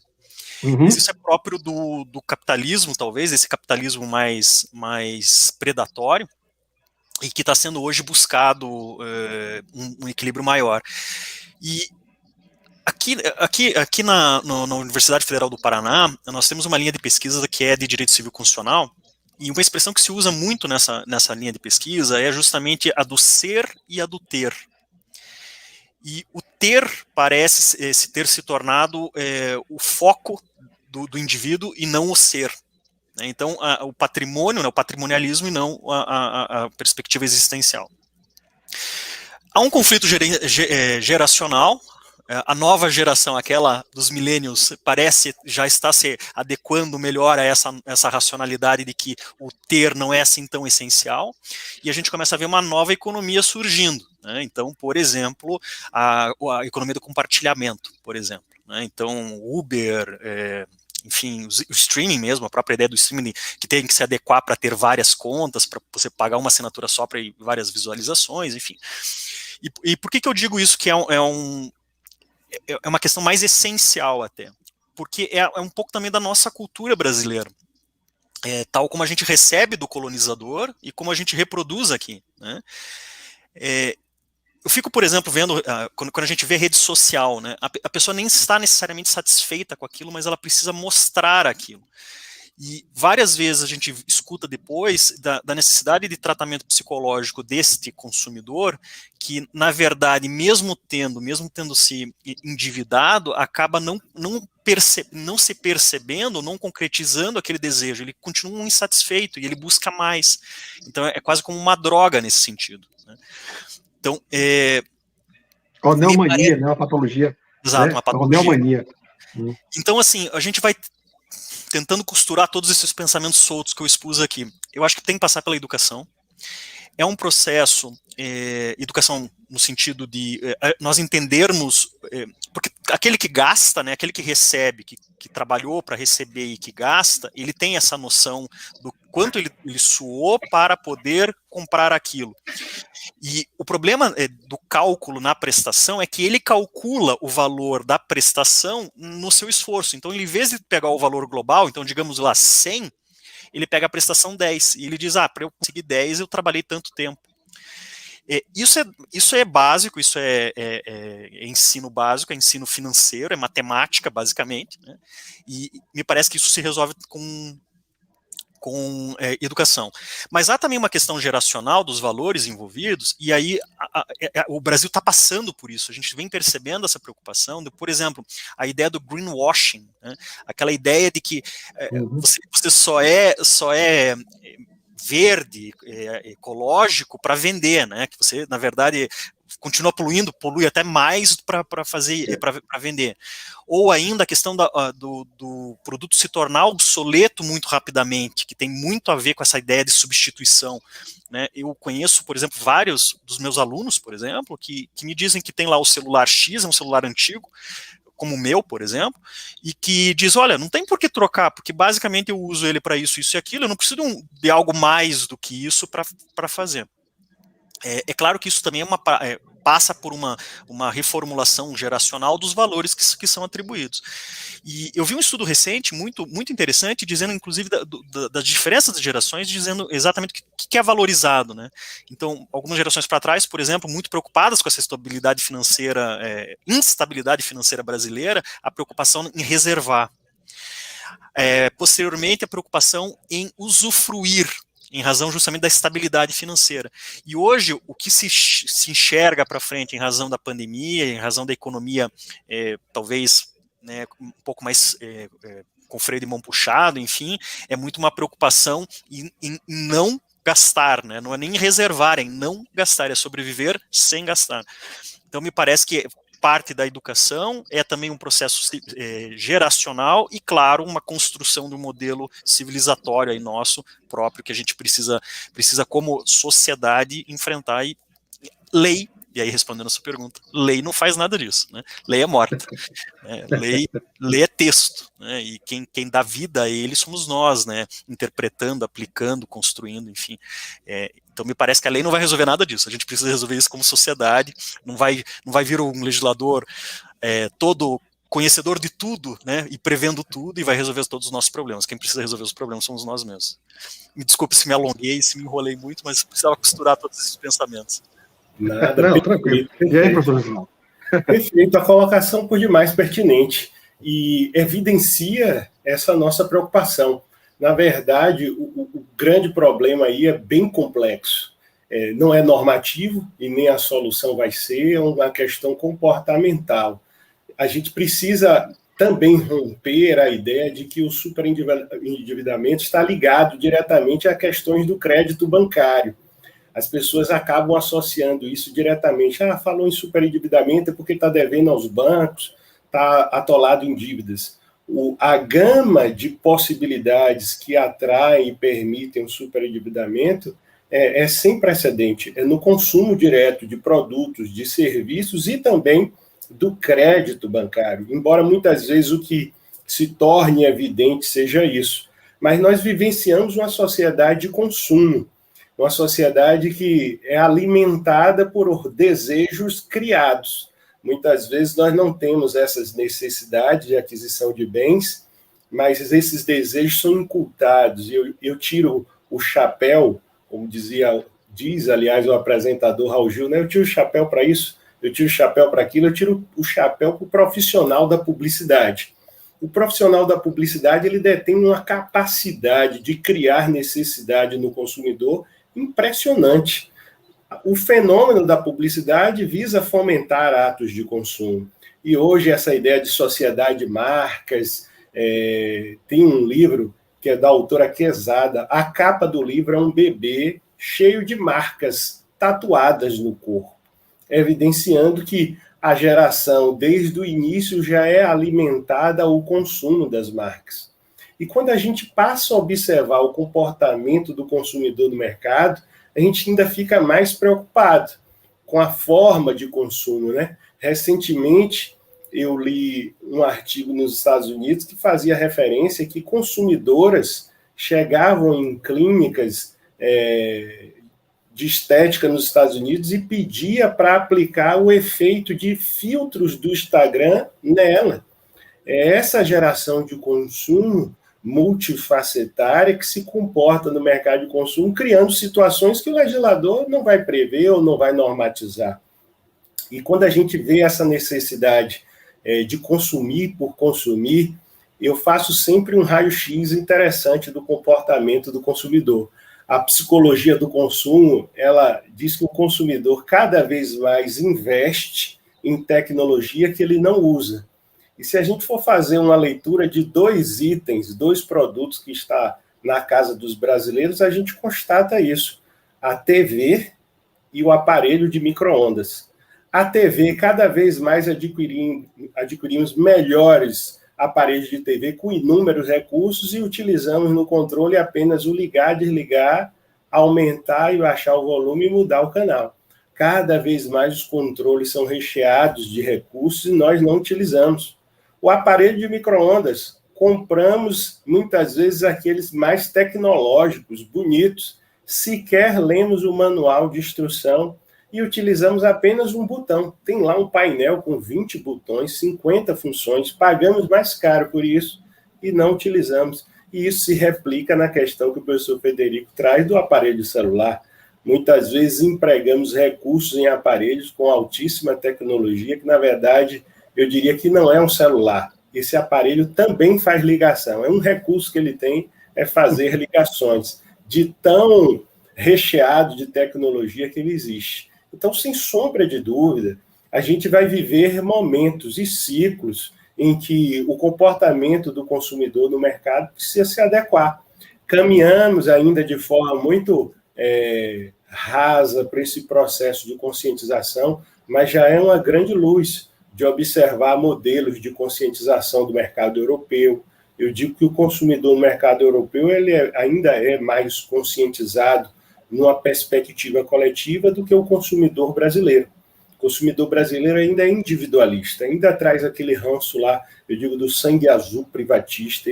Mas isso é próprio do capitalismo, talvez, esse capitalismo mais predatório, e que está sendo hoje buscado um equilíbrio maior. E aqui na Universidade Federal do Paraná, nós temos uma linha de pesquisa que é de Direito Civil Constitucional, e uma expressão que se usa muito nessa linha de pesquisa é justamente a do ser e a do ter. E o ter parece ter se tornado o foco do indivíduo e não o ser. Então, o patrimônio, o patrimonialismo e não a perspectiva existencial. Há um conflito geracional. A nova geração, aquela dos millennials, parece já estar se adequando melhor a essa racionalidade de que o ter não é assim tão essencial, e a gente começa a ver uma nova economia surgindo, né? Então, por exemplo, a economia do compartilhamento, por exemplo, né? Então, Uber, enfim, o streaming mesmo, a própria ideia do streaming que tem que se adequar para ter várias contas, para você pagar uma assinatura só para várias visualizações, enfim. E por que eu digo isso que é uma questão mais essencial até? Porque é um pouco também da nossa cultura brasileira, tal como a gente recebe do colonizador e como a gente reproduz aqui, né? Eu fico, por exemplo, vendo, quando a gente vê rede social, né, a pessoa nem está necessariamente satisfeita com aquilo, mas ela precisa mostrar aquilo. E várias vezes a gente escuta depois da necessidade de tratamento psicológico deste consumidor, que, na verdade, mesmo tendo se endividado, acaba não se percebendo, não concretizando aquele desejo. Ele continua insatisfeito e ele busca mais. Então é quase como uma droga nesse sentido, né? Então, Oneomania, né? Uma patologia. Exato, né? uma patologia. Oneomania. Então, assim, a gente vai tentando costurar todos esses pensamentos soltos que eu expus aqui. Eu acho que tem que passar pela educação. É um processo, educação no sentido de nós entendermos, porque aquele que gasta, né, aquele que recebe, que trabalhou para receber e que gasta, ele tem essa noção do quanto ele suou para poder comprar aquilo. E o problema do cálculo na prestação é que ele calcula o valor da prestação no seu esforço. Então, ele, em vez de pegar o valor global, então, digamos lá, 100, ele pega a prestação 10. E ele diz, para eu conseguir 10, eu trabalhei tanto tempo. Isso é básico, isso é ensino básico, é ensino financeiro, é matemática, basicamente, né? E me parece que isso se resolve com educação. Mas há também uma questão geracional dos valores envolvidos, e aí o Brasil está passando por isso, a gente vem percebendo essa preocupação, por exemplo, a ideia do greenwashing, né? Aquela ideia de que você só é verde, ecológico para vender, né? Que você, na verdade, continua poluindo, polui até mais para vender. Ou ainda a questão do produto se tornar obsoleto muito rapidamente, que tem muito a ver com essa ideia de substituição, né? Eu conheço, por exemplo, vários dos meus alunos, por exemplo, que me dizem que tem lá o celular X, é um celular antigo, como o meu, por exemplo, e que diz, olha, não tem por que trocar, porque basicamente eu uso ele para isso, isso e aquilo, eu não preciso de algo mais do que isso para fazer. É claro que isso também passa por uma reformulação geracional dos valores que são atribuídos. E eu vi um estudo recente, muito, muito interessante, dizendo, inclusive, das diferenças de gerações, dizendo exatamente o que é valorizado, né? Então, algumas gerações para trás, por exemplo, muito preocupadas com essa instabilidade financeira brasileira, a preocupação em reservar. Posteriormente, a preocupação em usufruir, em razão justamente da estabilidade financeira. E hoje, o que se enxerga para frente em razão da pandemia, em razão da economia, talvez, né, um pouco mais com freio de mão puxado, enfim, é muito uma preocupação em não gastar, né? Não é nem reservar, é em não gastar, é sobreviver sem gastar. Então, me parece que parte da educação é também um processo geracional e, claro, uma construção de um modelo civilizatório aí nosso próprio que a gente precisa como sociedade enfrentar. E lei, e aí respondendo a sua pergunta, lei não faz nada disso, né? Lei é morta, né? Lei é texto, né? E quem dá vida a ele somos nós, né? Interpretando, aplicando, construindo, enfim. Então me parece que a lei não vai resolver nada disso, a gente precisa resolver isso como sociedade, não vai vir um legislador todo conhecedor de tudo, né, e prevendo tudo, e vai resolver todos os nossos problemas. Quem precisa resolver os problemas somos nós mesmos. Me desculpe se me alonguei, se me enrolei muito, mas precisava costurar todos esses pensamentos. Nada, não, perfeito, tranquilo. perfeito. E aí, professor Reginaldo? Perfeito, a colocação por demais pertinente e evidencia essa nossa preocupação. Na verdade, o grande problema aí é bem complexo. Não é normativo e nem a solução vai ser, é uma questão comportamental. A gente precisa também romper a ideia de que o superendividamento está ligado diretamente a questões do crédito bancário. As pessoas acabam associando isso diretamente. Falou em superendividamento é porque está devendo aos bancos, está atolado em dívidas. A gama de possibilidades que atraem e permitem o superendividamento é sem precedente. É no consumo direto de produtos, de serviços e também do crédito bancário. Embora muitas vezes o que se torne evidente seja isso. Mas nós vivenciamos uma sociedade de consumo, uma sociedade que é alimentada por desejos criados. Muitas vezes nós não temos essas necessidades de aquisição de bens, mas esses desejos são incultados. Eu tiro o chapéu, como diz, aliás, o apresentador Raul Gil, né? Eu tiro o chapéu para isso, eu tiro o chapéu para aquilo, eu tiro o chapéu para o profissional da publicidade. O profissional da publicidade ele detém uma capacidade de criar necessidade no consumidor impressionante. O fenômeno da publicidade visa fomentar atos de consumo. E hoje essa ideia de sociedade de marcas, tem um livro que é da autora Quezada, a capa do livro é um bebê cheio de marcas tatuadas no corpo, evidenciando que a geração, desde o início, já é alimentada ao consumo das marcas. E quando a gente passa a observar o comportamento do consumidor no mercado, a gente ainda fica mais preocupado com a forma de consumo, né? Recentemente, eu li um artigo nos Estados Unidos que fazia referência que consumidoras chegavam em clínicas de estética nos Estados Unidos e pedia para aplicar o efeito de filtros do Instagram nela. É essa geração de consumo multifacetária que se comporta no mercado de consumo, criando situações que o legislador não vai prever ou não vai normatizar. E quando a gente vê essa necessidade de consumir por consumir, eu faço sempre um raio-x interessante do comportamento do consumidor. A psicologia do consumo, ela diz que o consumidor cada vez mais investe em tecnologia que ele não usa. E se a gente for fazer uma leitura de 2 itens, 2 produtos que está na casa dos brasileiros, a gente constata isso. A TV e o aparelho de micro-ondas. A TV, cada vez mais adquirimos melhores aparelhos de TV com inúmeros recursos e utilizamos no controle apenas o ligar, desligar, aumentar e baixar o volume e mudar o canal. Cada vez mais os controles são recheados de recursos e nós não utilizamos. O aparelho de micro-ondas, compramos muitas vezes aqueles mais tecnológicos, bonitos, sequer lemos o manual de instrução e utilizamos apenas um botão. Tem lá um painel com 20 botões, 50 funções, pagamos mais caro por isso e não utilizamos. E isso se replica na questão que o professor Frederico traz do aparelho celular. Muitas vezes empregamos recursos em aparelhos com altíssima tecnologia, que na verdade eu diria que não é um celular, esse aparelho também faz ligação. É um recurso que ele tem, é fazer ligações, de tão recheado de tecnologia que ele existe. Então, sem sombra de dúvida, a gente vai viver momentos e ciclos em que o comportamento do consumidor no mercado precisa se adequar. Caminhamos ainda de forma muito rasa para esse processo de conscientização, mas já é uma grande luz de observar modelos de conscientização do mercado europeu. Eu digo que o consumidor no mercado europeu ele ainda é mais conscientizado numa perspectiva coletiva do que o consumidor brasileiro. O consumidor brasileiro ainda é individualista, ainda traz aquele ranço lá, eu digo, do sangue azul privatista.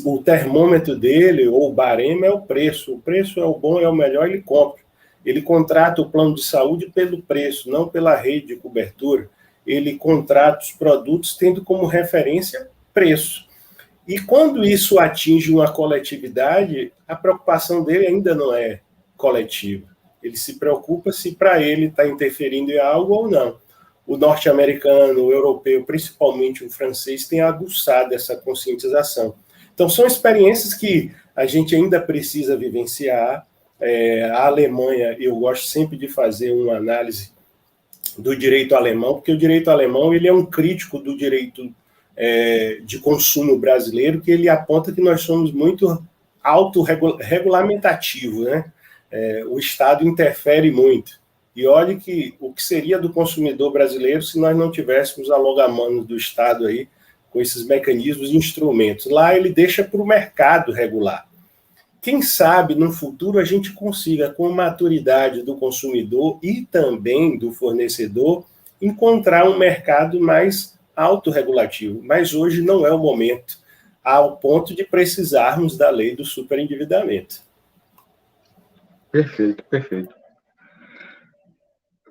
O termômetro dele, ou o barema, é o preço é o bom, é o melhor, ele compra. Ele contrata o plano de saúde pelo preço, não pela rede de cobertura. Ele contrata os produtos tendo como referência preço. E quando isso atinge uma coletividade, a preocupação dele ainda não é coletiva. Ele se preocupa se para ele está interferindo em algo ou não. O norte-americano, o europeu, principalmente o francês, tem aguçado essa conscientização. Então, são experiências que a gente ainda precisa vivenciar. A Alemanha, eu gosto sempre de fazer uma análise do direito alemão, porque o direito alemão ele é um crítico do direito de consumo brasileiro, que ele aponta que nós somos muito autorregulamentativo, né? O Estado interfere muito. E olhe que o que seria do consumidor brasileiro se nós não tivéssemos a longa-mão do Estado aí, com esses mecanismos e instrumentos. Lá ele deixa para o mercado regular. Quem sabe, no futuro, a gente consiga, com a maturidade do consumidor e também do fornecedor, encontrar um mercado mais autorregulativo. Mas hoje não é o momento, ao ponto de precisarmos da lei do superendividamento. Perfeito, perfeito.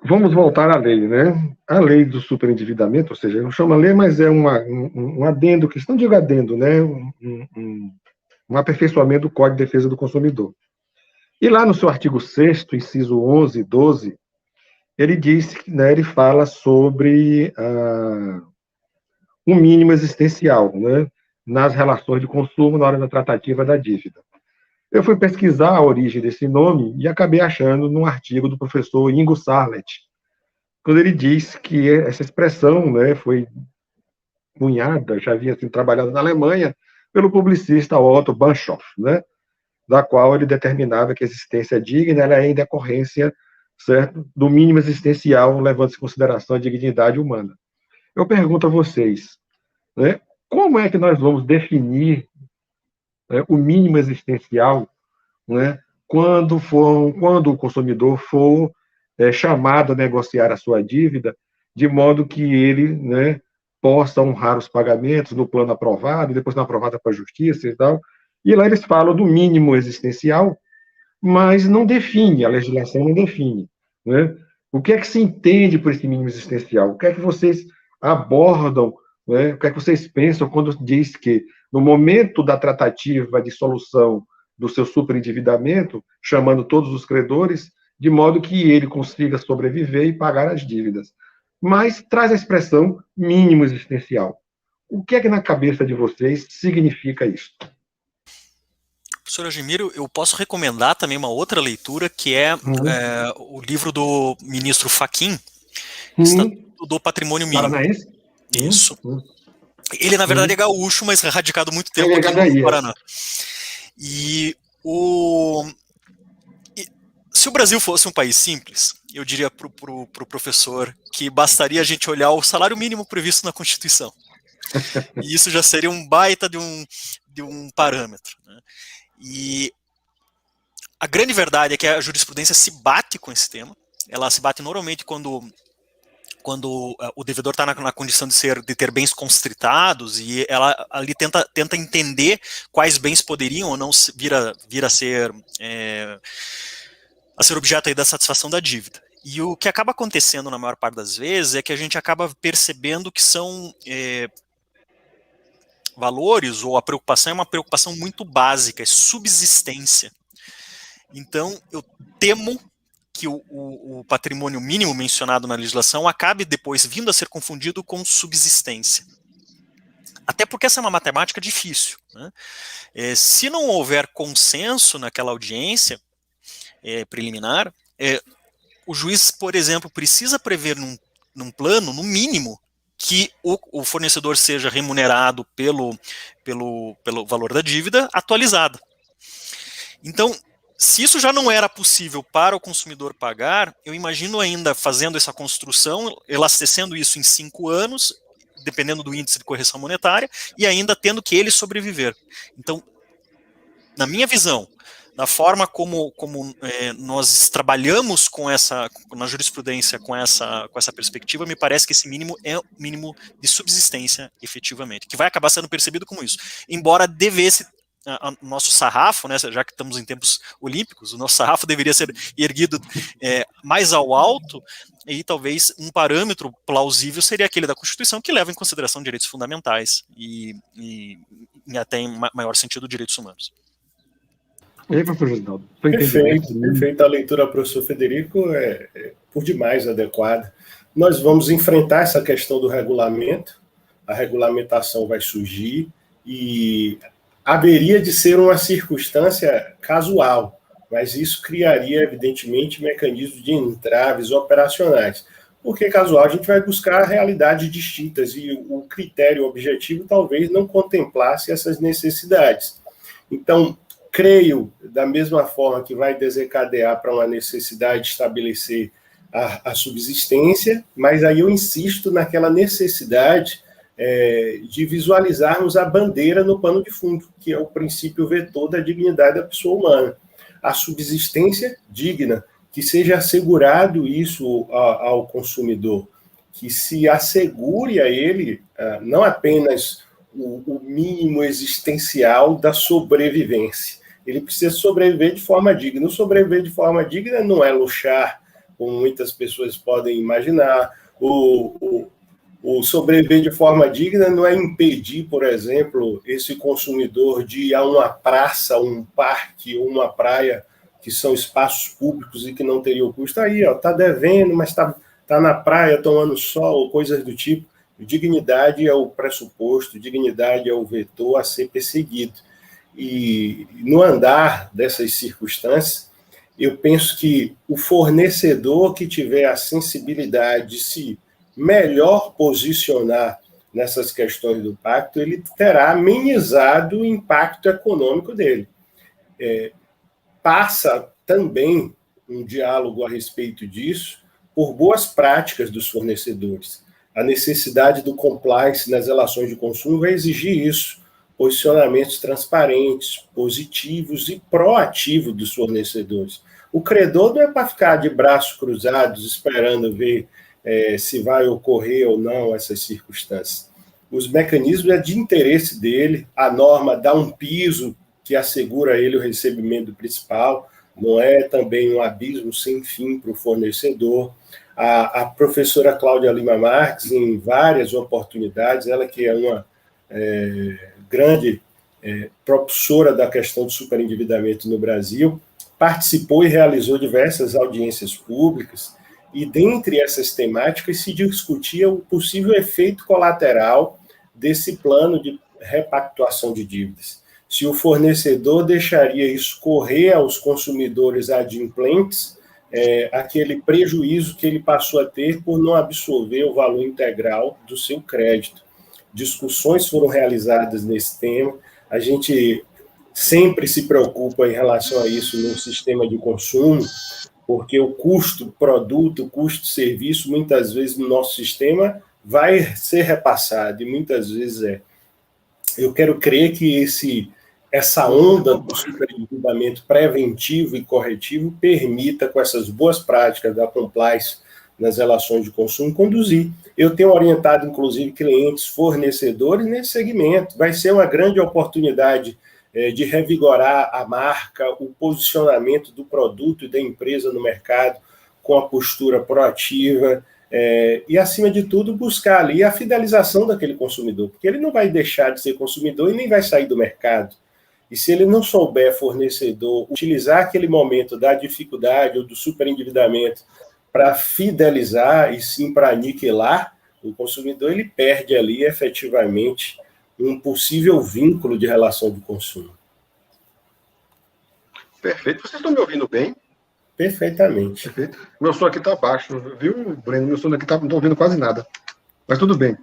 Vamos voltar à lei, né? A lei do superendividamento, ou seja, não chama lei, mas é um adendo, que não digo adendo, né? Um aperfeiçoamento do Código de Defesa do Consumidor. E lá no seu artigo 6º, inciso 11 e 12, ele diz, né, ele fala sobre o mínimo existencial, né, nas relações de consumo na hora da tratativa da dívida. Eu fui pesquisar a origem desse nome e acabei achando num artigo do professor Ingo Sarlet, quando ele diz que essa expressão, né, foi cunhada, já havia sido trabalhada na Alemanha, pelo publicista Otto Banshoff, né, da qual ele determinava que a existência digna ela é em decorrência, certo, do mínimo existencial, levando-se em consideração a dignidade humana. Eu pergunto a vocês, né, como é que nós vamos definir, né, o mínimo existencial, né, quando o consumidor for chamado a negociar a sua dívida, de modo que ele, né, possa honrar os pagamentos no plano aprovado, depois não aprovado para a justiça e tal. E lá eles falam do mínimo existencial, mas não define, a legislação não define, né? O que é que se entende por esse mínimo existencial? O que é que vocês abordam, né? O que é que vocês pensam quando diz que, no momento da tratativa de solução do seu superendividamento, chamando todos os credores, de modo que ele consiga sobreviver e pagar as dívidas? Mas traz a expressão mínimo existencial. O que é que na cabeça de vocês significa isso? Professor Ademiro, eu posso recomendar também uma outra leitura, que é o livro do ministro Fachin, Estatuto do Patrimônio Mínimo. Paranaense? Isso. Ele, na verdade, é gaúcho, mas radicado muito tempo aqui no Paraná. E se o Brasil fosse um país simples, eu diria para o professor que bastaria a gente olhar o salário mínimo previsto na Constituição. E isso já seria um baita de um parâmetro, né? E a grande verdade é que a jurisprudência se bate com esse tema. Ela se bate normalmente quando o devedor está na condição de ter bens constritados, e ela ali tenta entender quais bens poderiam ou não vir a ser objeto aí da satisfação da dívida. E o que acaba acontecendo na maior parte das vezes é que a gente acaba percebendo que são valores, ou a preocupação é uma preocupação muito básica, é subsistência. Então, eu temo que o patrimônio mínimo mencionado na legislação acabe depois vindo a ser confundido com subsistência. Até porque essa é uma matemática difícil, né? Se não houver consenso naquela audiência preliminar, o juiz, por exemplo, precisa prever num plano, no mínimo, que o fornecedor seja remunerado pelo valor da dívida atualizada. Então, se isso já não era possível para o consumidor pagar, eu imagino ainda fazendo essa construção, elastecendo isso em 5 anos, dependendo do índice de correção monetária, e ainda tendo que ele sobreviver. Então, na minha visão, na forma como nós trabalhamos na jurisprudência com essa perspectiva, me parece que esse mínimo é o mínimo de subsistência, efetivamente, que vai acabar sendo percebido como isso. Embora devesse o nosso sarrafo, né, já que estamos em tempos olímpicos, o nosso sarrafo deveria ser erguido mais ao alto, e talvez um parâmetro plausível seria aquele da Constituição, que leva em consideração direitos fundamentais e até em maior sentido direitos humanos. E aí, professor Reginaldo? Perfeito. A leitura do professor Frederico é por demais adequada. Nós vamos enfrentar essa questão do regulamento, a regulamentação vai surgir e haveria de ser uma circunstância casual, mas isso criaria, evidentemente, mecanismos de entraves operacionais. Porque casual a gente vai buscar realidades distintas e o critério objetivo talvez não contemplasse essas necessidades. Então, creio, da mesma forma que vai desencadear para uma necessidade de estabelecer a subsistência, mas aí eu insisto naquela necessidade de visualizarmos a bandeira no pano de fundo, que é o princípio vetor da dignidade da pessoa humana. A subsistência digna, que seja assegurado isso ao consumidor, que se assegure a ele não apenas o mínimo existencial da sobrevivência. Ele precisa sobreviver de forma digna. O sobreviver de forma digna não é luxar, como muitas pessoas podem imaginar. O sobreviver de forma digna não é impedir, por exemplo, esse consumidor de ir a uma praça, um parque ou uma praia, que são espaços públicos e que não teria o custo. Aí, está devendo, mas está na praia tomando sol, coisas do tipo. Dignidade é o pressuposto, dignidade é o vetor a ser perseguido. E no andar dessas circunstâncias, eu penso que o fornecedor que tiver a sensibilidade de se melhor posicionar nessas questões do pacto, ele terá amenizado o impacto econômico dele. Passa também um diálogo a respeito disso por boas práticas dos fornecedores. A necessidade do compliance nas relações de consumo vai exigir isso, posicionamentos transparentes, positivos e proativos dos fornecedores. O credor não é para ficar de braços cruzados esperando ver se vai ocorrer ou não essas circunstâncias. Os mecanismos é de interesse dele, a norma dá um piso que assegura a ele o recebimento principal, não é também um abismo sem fim para o fornecedor. A professora Cláudia Lima Marques, em várias oportunidades, ela que é uma grande propulsora da questão do superendividamento no Brasil, participou e realizou diversas audiências públicas, e dentre essas temáticas se discutia o possível efeito colateral desse plano de repactuação de dívidas. Se o fornecedor deixaria isso correr aos consumidores adimplentes, aquele prejuízo que ele passou a ter por não absorver o valor integral do seu crédito. Discussões foram realizadas nesse tema, a gente sempre se preocupa em relação a isso no sistema de consumo, porque o custo produto, o custo serviço, muitas vezes no nosso sistema vai ser repassado, e muitas vezes Eu quero crer que essa onda do superendividamento preventivo e corretivo permita, com essas boas práticas da compliance nas relações de consumo, conduzir. Eu tenho orientado, inclusive, clientes, fornecedores nesse segmento. Vai ser uma grande oportunidade de revigorar a marca, o posicionamento do produto e da empresa no mercado com a postura proativa e, acima de tudo, buscar ali a fidelização daquele consumidor, porque ele não vai deixar de ser consumidor e nem vai sair do mercado. E se ele não souber, fornecedor, utilizar aquele momento da dificuldade ou do superendividamento para fidelizar e sim para aniquilar o consumidor, ele perde ali efetivamente um possível vínculo de relação de consumo. Perfeito. Vocês estão me ouvindo bem? Perfeitamente. Perfeito. Meu som aqui está baixo, viu, Breno? Meu som aqui não estou ouvindo quase nada. Mas tudo bem.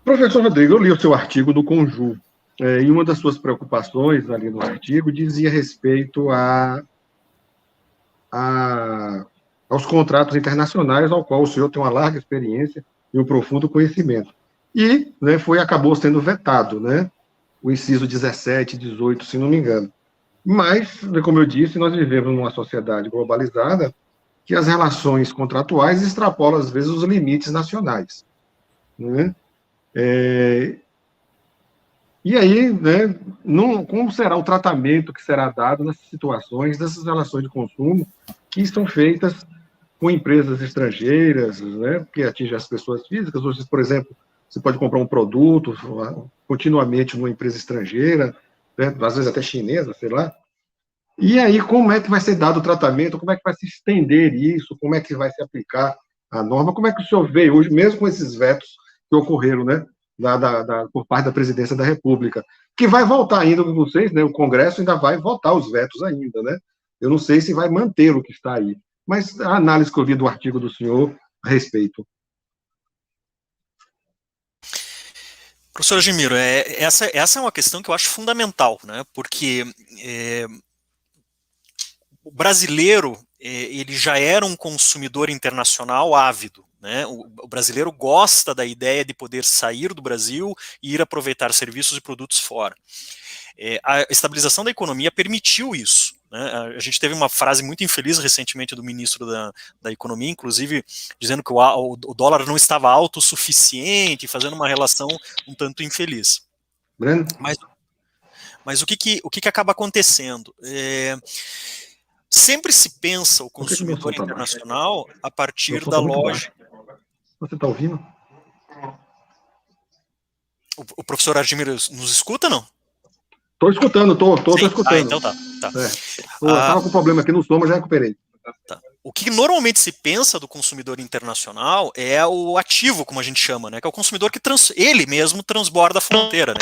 Professor Rodrigo, eu li o seu artigo do Conju, e uma das suas preocupações ali no artigo dizia respeito aos contratos internacionais, ao qual o senhor tem uma larga experiência e um profundo conhecimento. E, né, acabou sendo vetado, né, o inciso 17, 18, se não me engano. Mas, como eu disse, nós vivemos numa sociedade globalizada que as relações contratuais extrapolam, às vezes, os limites nacionais, né? E aí, né, como será o tratamento que será dado nessas situações, dessas relações de consumo que são feitas com empresas estrangeiras, né, que atingem as pessoas físicas? Hoje, por exemplo, você pode comprar um produto continuamente numa empresa estrangeira, né, às vezes até chinesa, sei lá. E aí, como é que vai ser dado o tratamento? Como é que vai se estender isso? Como é que vai se aplicar a norma? Como é que o senhor vê hoje, mesmo com esses vetos que ocorreram, né, por parte da Presidência da República, que vai voltar ainda com vocês, né? O Congresso ainda vai votar os vetos ainda, né? Eu não sei se vai manter o que está aí, mas a análise que eu vi do artigo do senhor a respeito. Professor Ademiro, essa é uma questão que eu acho fundamental, né? Porque o brasileiro, ele já era um consumidor internacional ávido, né? O brasileiro gosta da ideia de poder sair do Brasil e ir aproveitar serviços e produtos fora. A estabilização da economia permitiu isso, né? A gente teve uma frase muito infeliz recentemente do ministro da Economia, inclusive dizendo que o dólar não estava autossuficiente, fazendo uma relação um tanto infeliz. Breno? Mas o que acaba acontecendo? Sempre se pensa o consumidor internacional a partir da lógica. Você está ouvindo? O professor Ademiro nos escuta, não? Estou escutando, estou escutando. Ah, então tá. Estava com problema aqui no som, mas já recuperei. Tá. O que normalmente se pensa do consumidor internacional é o ativo, como a gente chama, né? Que é o consumidor que ele mesmo transborda a fronteira, né?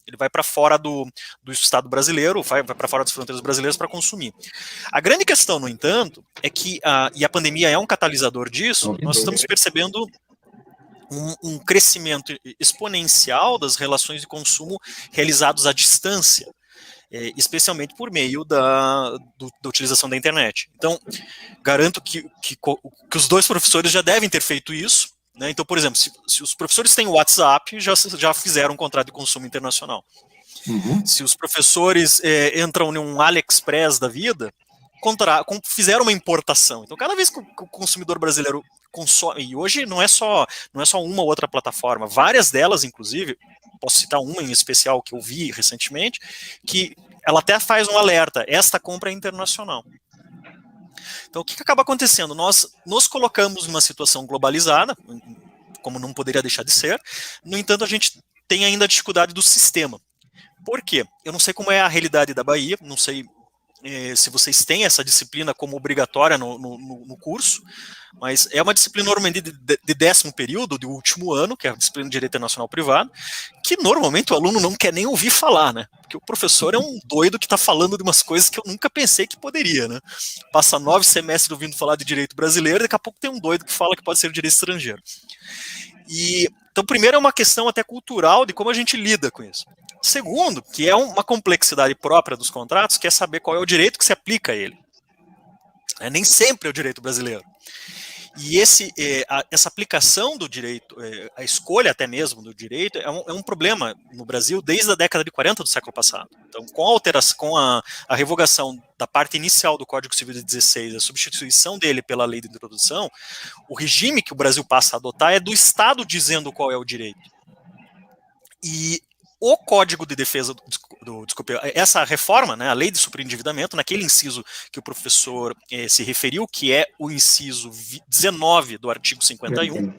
Ele vai para fora do Estado brasileiro, vai para fora das fronteiras brasileiras para consumir. A grande questão, no entanto, é que, e a pandemia é um catalisador disso, nós estamos percebendo um crescimento exponencial das relações de consumo realizados à distância, especialmente por meio da utilização da internet. Então, garanto que os dois professores já devem ter feito isso, né? Então, por exemplo, se os professores têm o WhatsApp, já fizeram um contrato de consumo internacional. Uhum. Se os professores entram em um AliExpress da vida, fizeram uma importação. Então, cada vez que o consumidor brasileiro consome, e hoje não é só uma ou outra plataforma, várias delas, inclusive, posso citar uma em especial que eu vi recentemente, que ela até faz um alerta, esta compra é internacional. Então, o que acaba acontecendo? Nós nos colocamos numa situação globalizada, como não poderia deixar de ser, no entanto, a gente tem ainda a dificuldade do sistema. Por quê? Eu não sei como é a realidade da Bahia, não sei se vocês têm essa disciplina como obrigatória no curso, mas é uma disciplina normalmente de 10º período, do último ano, que é a disciplina de Direito Internacional Privado, que normalmente o aluno não quer nem ouvir falar, né? Porque o professor é um doido que está falando de umas coisas que eu nunca pensei que poderia, né? Passa 9 semestres ouvindo falar de direito brasileiro, daqui a pouco tem um doido que fala que pode ser direito estrangeiro. Então, primeiro é uma questão até cultural de como a gente lida com isso. Segundo, que é uma complexidade própria dos contratos, que é saber qual é o direito que se aplica a ele. Nem sempre é o direito brasileiro. E essa aplicação do direito, a escolha até mesmo do direito, é um problema no Brasil desde a década de 40 do século passado. Então, com a revogação da parte inicial do Código Civil de 16, a substituição dele pela lei de introdução, o regime que o Brasil passa a adotar é do Estado dizendo qual é o direito. E o Código de Defesa, desculpe, essa reforma, né, a lei de superendividamento, naquele inciso que o professor se referiu, que é o inciso 19 do artigo 51,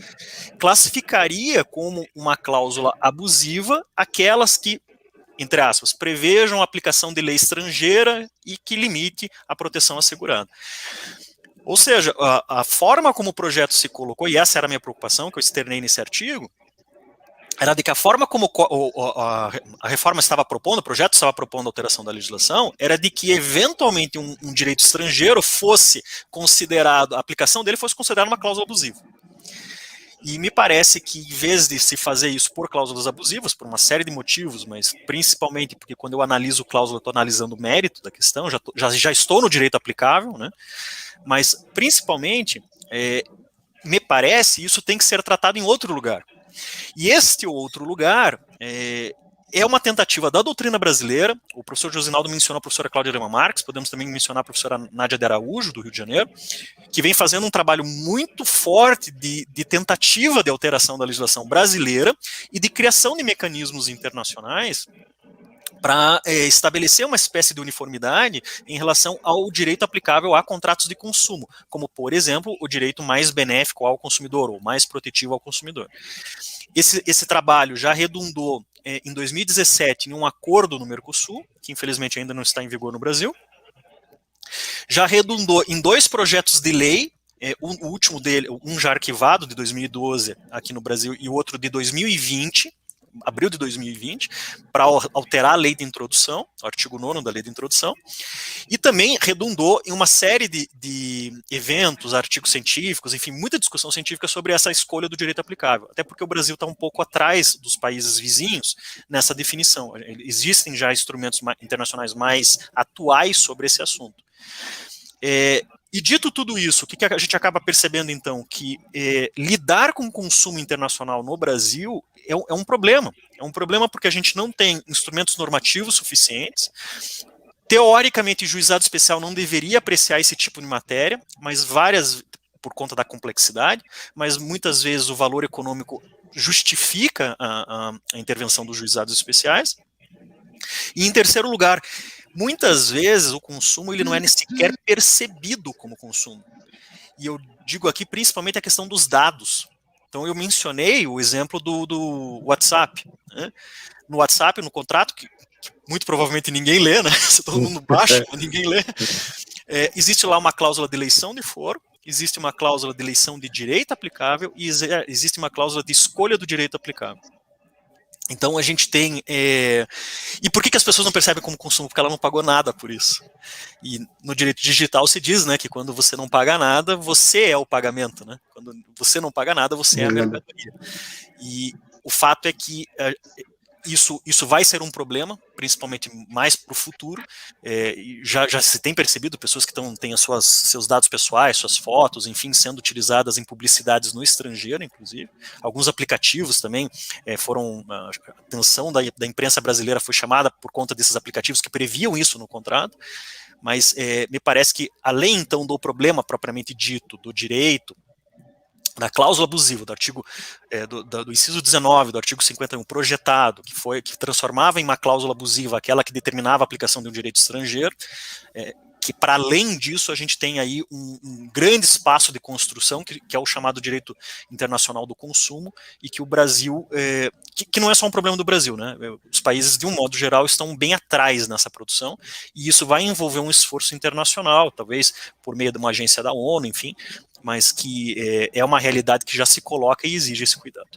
classificaria como uma cláusula abusiva aquelas que, entre aspas, prevejam a aplicação de lei estrangeira e que limite a proteção assegurada. Ou seja, a forma como o projeto se colocou, e essa era a minha preocupação, que eu externei nesse artigo, era de que a forma como a reforma estava propondo, o projeto estava propondo a alteração da legislação, era de que, eventualmente, um direito estrangeiro fosse considerado, a aplicação dele fosse considerada uma cláusula abusiva. E me parece que, em vez de se fazer isso por cláusulas abusivas, por uma série de motivos, mas principalmente porque quando eu analiso cláusula, estou analisando o mérito da questão, já estou no direito aplicável, né? Mas, principalmente, me parece, isso tem que ser tratado em outro lugar. E este outro lugar é uma tentativa da doutrina brasileira. O professor Josinaldo mencionou a professora Cláudia Lima Marques, podemos também mencionar a professora Nádia de Araújo, do Rio de Janeiro, que vem fazendo um trabalho muito forte de tentativa de alteração da legislação brasileira e de criação de mecanismos internacionais para estabelecer uma espécie de uniformidade em relação ao direito aplicável a contratos de consumo, como, por exemplo, o direito mais benéfico ao consumidor, ou mais protetivo ao consumidor. Esse trabalho já redundou em 2017 em um acordo no Mercosul, que infelizmente ainda não está em vigor no Brasil, já redundou em 2 projetos de lei, o último dele, um já arquivado, de 2012 aqui no Brasil, e o outro de 2020, abril de 2020, para alterar a lei de introdução, o artigo 9º da lei de introdução, e também redundou em uma série de eventos, artigos científicos, enfim, muita discussão científica sobre essa escolha do direito aplicável, até porque o Brasil está um pouco atrás dos países vizinhos nessa definição. Existem já instrumentos internacionais mais atuais sobre esse assunto. E dito tudo isso, o que a gente acaba percebendo então? Que lidar com o consumo internacional no Brasil é um problema. É um problema porque a gente não tem instrumentos normativos suficientes. Teoricamente, o juizado especial não deveria apreciar esse tipo de matéria, mas por conta da complexidade, mas muitas vezes o valor econômico justifica a intervenção dos juizados especiais. E em terceiro lugar, muitas vezes o consumo ele não é nem sequer percebido como consumo. E eu digo aqui principalmente a questão dos dados. Então eu mencionei o exemplo do WhatsApp. Né? No WhatsApp, no contrato, que muito provavelmente ninguém lê, né? Todo mundo baixa, mas ninguém lê. Existe lá uma cláusula de eleição de foro, existe uma cláusula de eleição de direito aplicável e existe uma cláusula de escolha do direito aplicável. Então a gente tem... E por que as pessoas não percebem como consumo? Porque ela não pagou nada por isso. E no direito digital se diz, né, que quando você não paga nada, você é o pagamento, né? Quando você não paga nada, você é a mercadoria. E o fato é que isso vai ser um problema, principalmente mais para o futuro. Já se tem percebido pessoas que têm seus dados pessoais, suas fotos, enfim, sendo utilizadas em publicidades no estrangeiro, inclusive. Alguns aplicativos também foram... A atenção da imprensa brasileira foi chamada por conta desses aplicativos que previam isso no contrato, mas me parece que, além, então, do problema propriamente dito, do direito, da cláusula abusiva, do artigo do inciso 19, do artigo 51, projetado, que transformava em uma cláusula abusiva aquela que determinava a aplicação de um direito estrangeiro, que para além disso a gente tem aí um grande espaço de construção, que é o chamado direito internacional do consumo, e que o Brasil, que não é só um problema do Brasil, né? Os países, de um modo geral, estão bem atrás nessa produção, e isso vai envolver um esforço internacional, talvez por meio de uma agência da ONU, enfim, mas que é uma realidade que já se coloca e exige esse cuidado.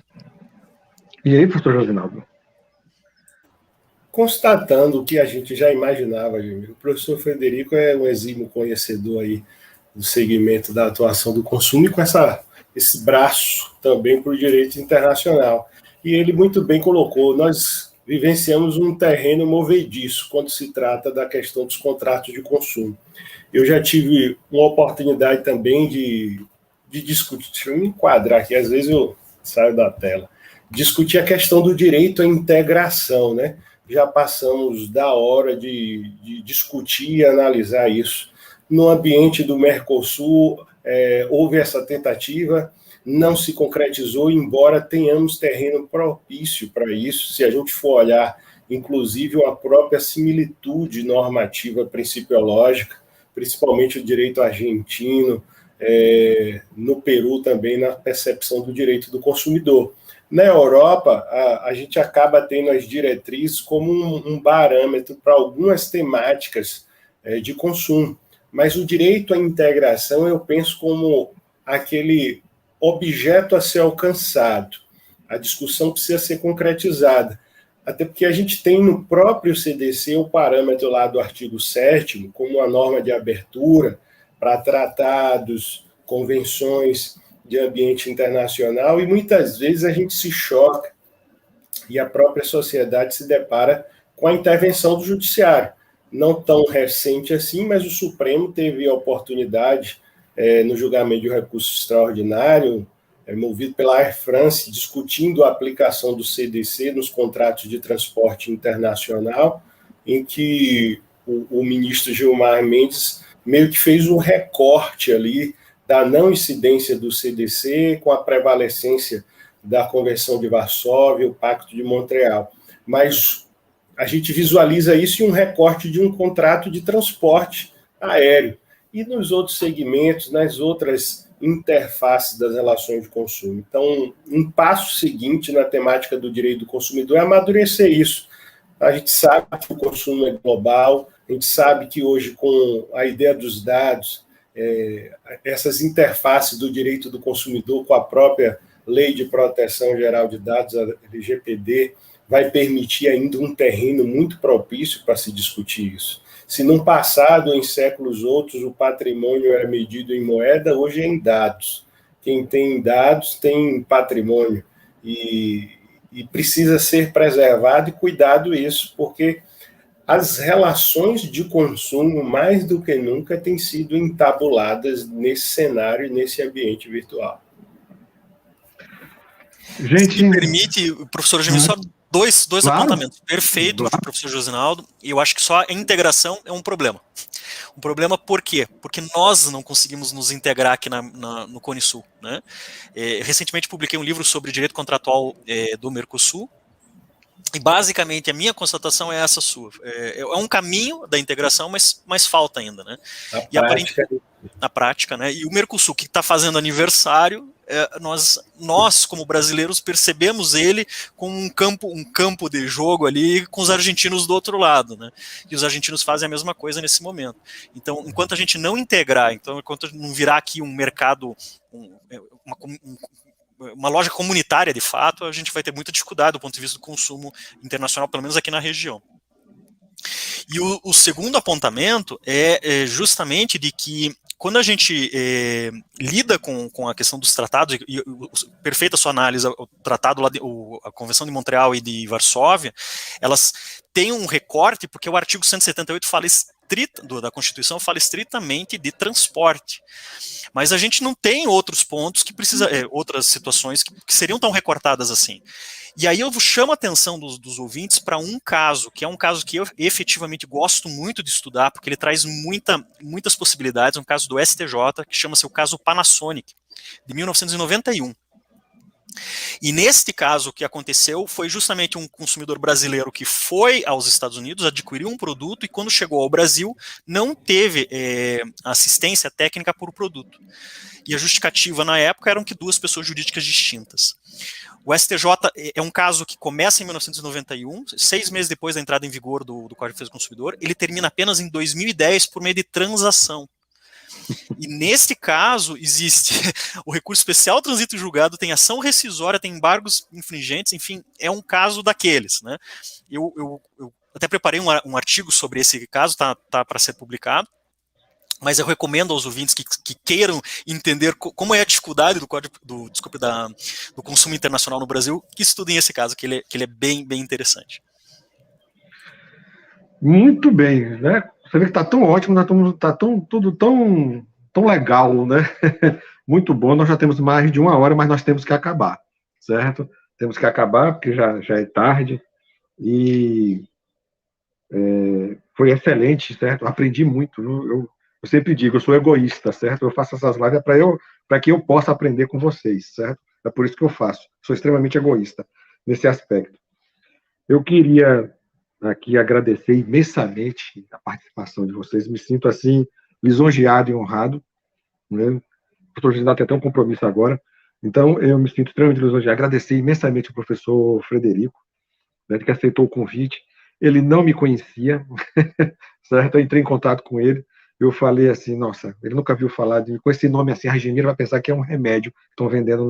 E aí, professor Josinaldo? Constatando o que a gente já imaginava, o professor Frederico é um exímio conhecedor aí do segmento da atuação do consumo e com esse braço também para o direito internacional. E ele muito bem colocou, nós vivenciamos um terreno movediço quando se trata da questão dos contratos de consumo. Eu já tive uma oportunidade também de discutir, deixa eu me enquadrar aqui, às vezes eu saio da tela, discutir a questão do direito à integração, né? Já passamos da hora de discutir e analisar isso. No ambiente do Mercosul, houve essa tentativa, não se concretizou, embora tenhamos terreno propício para isso, se a gente for olhar, inclusive, a própria similitude normativa principiológica, principalmente o direito argentino, no Peru também, na percepção do direito do consumidor. Na Europa, a gente acaba tendo as diretrizes como um parâmetro para algumas temáticas de consumo, mas o direito à integração eu penso como aquele objeto a ser alcançado. a discussão precisa ser concretizada. Até porque a gente tem no próprio CDC o parâmetro lá do artigo 7º como uma norma de abertura para tratados, convenções de ambiente internacional, e muitas vezes a gente se choca e a própria sociedade se depara com a intervenção do judiciário. Não tão recente assim, mas o Supremo teve a oportunidade, no julgamento de um recurso extraordinário, movido pela Air France, discutindo a aplicação do CDC nos contratos de transporte internacional, em que o ministro Gilmar Mendes meio que fez um recorte ali da não incidência do CDC com a prevalecência da Convenção de Varsóvia, o Pacto de Montreal. Mas a gente visualiza isso em um recorte de um contrato de transporte aéreo. E nos outros segmentos, nas outras interfaces das relações de consumo. Então, um passo seguinte na temática do direito do consumidor é amadurecer isso. A gente sabe que o consumo é global, a gente sabe que hoje, com a ideia dos dados, essas interfaces do direito do consumidor com a própria Lei de Proteção Geral de Dados, a LGPD, vai permitir ainda um terreno muito propício para se discutir isso. Se no passado, em séculos outros, o patrimônio era medido em moeda, hoje é em dados. Quem tem dados tem patrimônio. E precisa ser preservado e cuidado isso, porque as relações de consumo, mais do que nunca, têm sido entabuladas nesse cenário e nesse ambiente virtual. Gente, se me permite, professor Jamil, só dois claro, apontamentos. Perfeito, claro. Professor Josinaldo. E eu acho que só a integração é um problema. Um problema por quê? Porque nós não conseguimos nos integrar aqui no Cone Sul, né? Recentemente publiquei um livro sobre direito contratual do Mercosul, e basicamente a minha constatação é essa sua. É um caminho da integração, mas falta ainda, né? Na prática, né? E o Mercosul, que está fazendo aniversário, nós, como brasileiros, percebemos ele como um campo de jogo ali com os argentinos do outro lado, né? E os argentinos fazem a mesma coisa nesse momento. Então, enquanto a gente não integrar, enquanto não virar aqui um mercado, uma loja comunitária de fato, a gente vai ter muita dificuldade do ponto de vista do consumo internacional, pelo menos aqui na região. E o segundo apontamento é justamente de que quando a gente lida com a questão dos tratados, e perfeita sua análise, o tratado lá, a Convenção de Montreal e de Varsóvia, elas têm um recorte, porque o artigo 178 da Constituição fala estritamente de transporte. Mas a gente não tem outros pontos que outras situações que seriam tão recortadas assim. E aí eu chamo a atenção dos ouvintes para um caso, que é um caso que eu efetivamente gosto muito de estudar, porque ele traz muitas possibilidades, um caso do STJ, que chama-se o caso Panasonic, de 1991. E neste caso, o que aconteceu foi justamente um consumidor brasileiro que foi aos Estados Unidos, adquiriu um produto e quando chegou ao Brasil não teve assistência técnica por produto. E a justificativa na época eram que duas pessoas jurídicas distintas. O STJ é um caso que começa em 1991, 6 meses depois da entrada em vigor do Código de Defesa do Consumidor, ele termina apenas em 2010 por meio de transação. E neste caso existe o recurso especial transito julgado, tem ação rescisória, tem embargos infringentes, enfim, é um caso daqueles, né? Eu até preparei um artigo sobre esse caso, tá para ser publicado, mas eu recomendo aos ouvintes que queiram entender como é a dificuldade do código do consumo internacional no Brasil, que estudem esse caso, que ele é bem, bem interessante. Muito bem, né? Você vê que está tão ótimo, está tudo tão legal, né? Muito bom, nós já temos mais de 1 hora, mas nós temos que acabar, certo? Temos que acabar, porque já é tarde, e foi excelente, certo? Aprendi muito, eu sempre digo, eu sou egoísta, certo? Eu faço essas lives para que eu possa aprender com vocês, certo? É por isso que eu faço, sou extremamente egoísta nesse aspecto. Eu queria aqui agradecer imensamente a participação de vocês, me sinto assim lisonjeado e honrado, né? O professor Gisnaldo tem até um compromisso agora, então eu me sinto extremamente lisonjeado, agradecer imensamente ao professor Frederico, né, que aceitou o convite, ele não me conhecia, certo? Eu entrei em contato com ele, eu falei assim, nossa, ele nunca viu falar de mim, com esse nome assim, Argemiro vai pensar que é um remédio que estão vendendo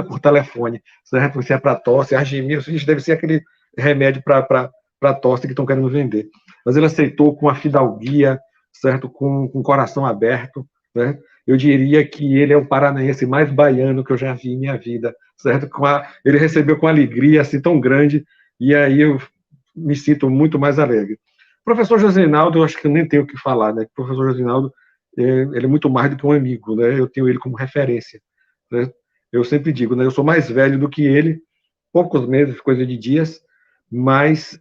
por telefone, certo? Se é para tosse, Argemiro, isso deve ser aquele remédio para tosse que estão querendo vender. Mas ele aceitou com a fidalguia, certo? Com o coração aberto, né? Eu diria que ele é o paranaense mais baiano que eu já vi em minha vida, certo? Ele recebeu com alegria assim tão grande, e aí eu me sinto muito mais alegre. O professor Josinaldo, eu acho que eu nem tenho o que falar, né? O professor Josinaldo, ele é muito mais do que um amigo, né? Eu tenho ele como referência, né? Eu sempre digo, né? Eu sou mais velho do que ele, poucos meses, coisa de dias, mas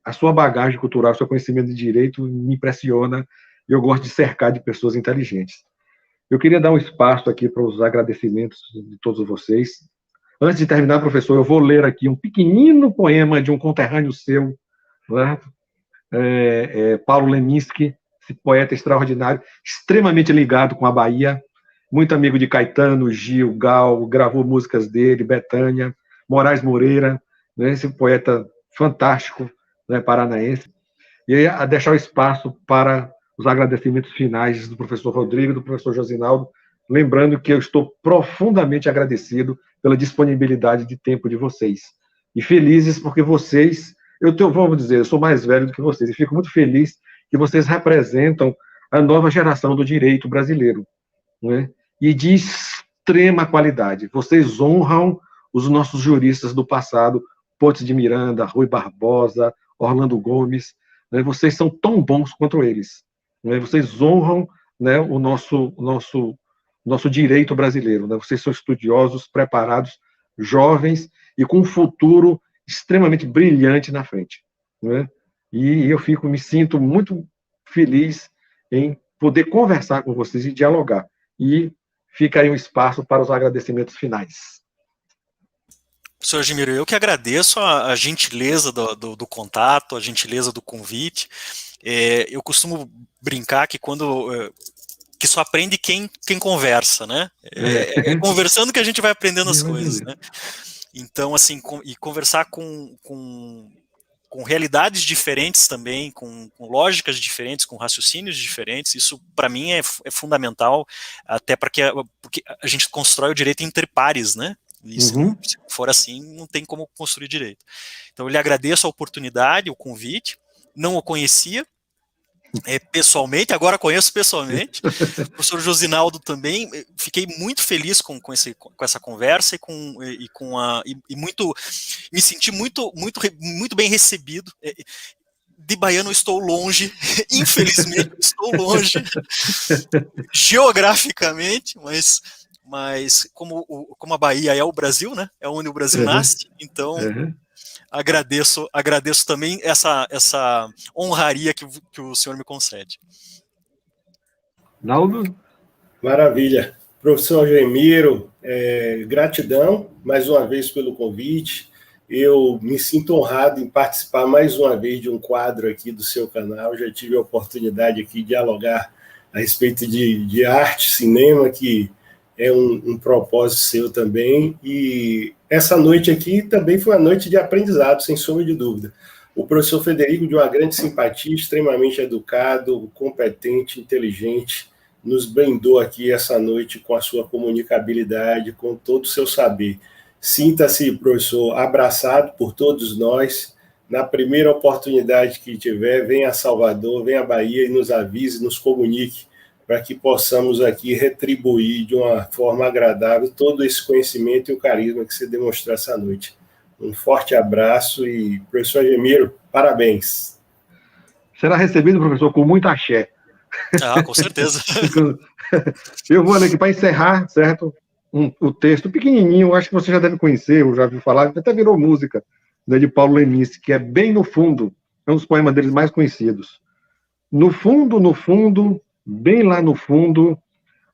a sua bagagem cultural, o seu conhecimento de direito me impressiona, e eu gosto de cercar de pessoas inteligentes. Eu queria dar um espaço aqui para os agradecimentos de todos vocês. Antes de terminar, professor, eu vou ler aqui um pequenino poema de um conterrâneo seu, né? Paulo Leminski, esse poeta extraordinário, extremamente ligado com a Bahia, muito amigo de Caetano, Gil, Gal, gravou músicas dele, Bethânia, Moraes Moreira, né? Esse poeta fantástico, né, paranaense. E aí, a deixar o espaço para os agradecimentos finais do professor Rodrigo e do professor Josinaldo, lembrando que eu estou profundamente agradecido pela disponibilidade de tempo de vocês. E felizes porque vocês, vamos dizer, eu sou mais velho do que vocês, e fico muito feliz que vocês representam a nova geração do direito brasileiro, né? E de extrema qualidade. Vocês honram os nossos juristas do passado, Pontes de Miranda, Rui Barbosa, Orlando Gomes, né? Vocês são tão bons quanto eles. Vocês honram, né, o nosso direito brasileiro, né? Vocês são estudiosos, preparados, jovens e com um futuro extremamente brilhante na frente, né? E eu me sinto muito feliz em poder conversar com vocês e dialogar. E fica aí um espaço para os agradecimentos finais. Professor Argemiro, eu que agradeço a gentileza do contato, a gentileza do convite. Eu costumo brincar que que só aprende quem conversa, né? É conversando que a gente vai aprendendo as coisas, né? Então, assim, e conversar com realidades diferentes também, com lógicas diferentes, com raciocínios diferentes, isso para mim é fundamental, até porque a gente constrói o direito entre pares, né? E se não for assim, não tem como construir direito. Então, eu lhe agradeço a oportunidade, o convite, não o conhecia pessoalmente, agora conheço pessoalmente, o professor Josinaldo também, fiquei muito feliz com essa conversa me senti muito bem recebido. De baiano estou longe, infelizmente estou longe, geograficamente, mas como a Bahia é o Brasil, né? É onde o Brasil nasce, então agradeço também essa honraria que o senhor me concede. Naldo? Maravilha. Professor Argemiro, gratidão mais uma vez pelo convite. Eu me sinto honrado em participar mais uma vez de um quadro aqui do seu canal. Já tive a oportunidade aqui de dialogar a respeito de arte, cinema, que é um propósito seu também, e essa noite aqui também foi uma noite de aprendizado, sem sombra de dúvida. O professor Frederico, de uma grande simpatia, extremamente educado, competente, inteligente, nos brindou aqui essa noite com a sua comunicabilidade, com todo o seu saber. Sinta-se, professor, abraçado por todos nós. Na primeira oportunidade que tiver, venha a Salvador, venha a Bahia e nos avise, nos comunique, para que possamos aqui retribuir de uma forma agradável todo esse conhecimento e o carisma que você demonstrou essa noite. Um forte abraço e, professor Argemiro, parabéns. Será recebido, professor, com muito axé. Com certeza. Eu vou ler aqui para encerrar, certo? O texto pequenininho, acho que você já deve conhecer, ou já viu falar, até virou música, né, de Paulo Leminski, que é Bem no Fundo, é um dos poemas deles mais conhecidos. No fundo, bem lá no fundo,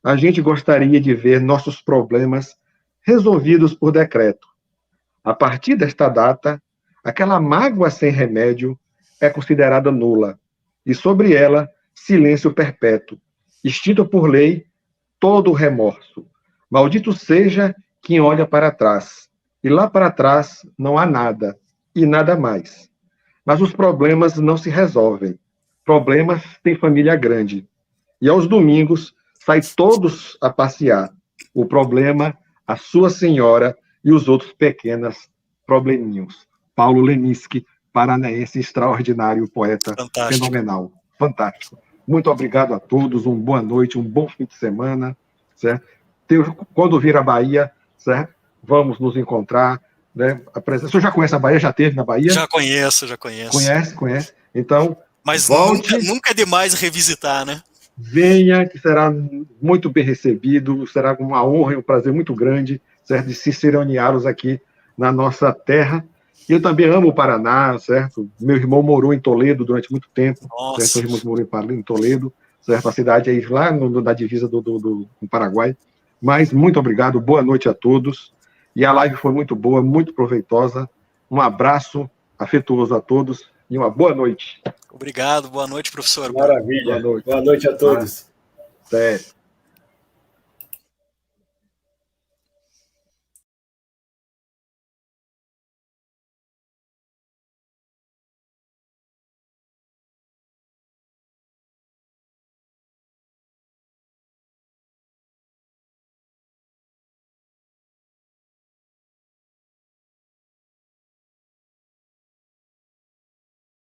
a gente gostaria de ver nossos problemas resolvidos por decreto. A partir desta data, aquela mágoa sem remédio é considerada nula, e sobre ela, silêncio perpétuo, extinto por lei todo o remorso. Maldito seja quem olha para trás, e lá para trás não há nada, e nada mais. Mas os problemas não se resolvem. Problemas têm família grande. E aos domingos, sai todos a passear. O problema a sua senhora e os outros pequenos probleminhos. Paulo Leminski, paranaense extraordinário, poeta Fantástico. fenomenal, fantástico. Muito obrigado a todos, uma boa noite, um bom fim de semana, certo? Quando vir a Bahia, certo? Vamos nos encontrar, né? O senhor já conhece a Bahia? Já esteve na Bahia? Já conheço. Conhece. Então, mas volte, nunca é demais revisitar, né? Venha, que será muito bem recebido, será uma honra e um prazer muito grande, certo? De ciceroneá-los aqui na nossa terra. E eu também amo o Paraná, certo? Meu irmão morou em Toledo durante muito tempo, certo? Meu irmão morou em Toledo, certo? A cidade aí lá na divisa do Paraguai. Mas muito obrigado, boa noite a todos. E a live foi muito boa, muito proveitosa. Um abraço afetuoso a todos e uma boa noite. Obrigado, boa noite, professor. Maravilha. Boa noite a todos. Certo.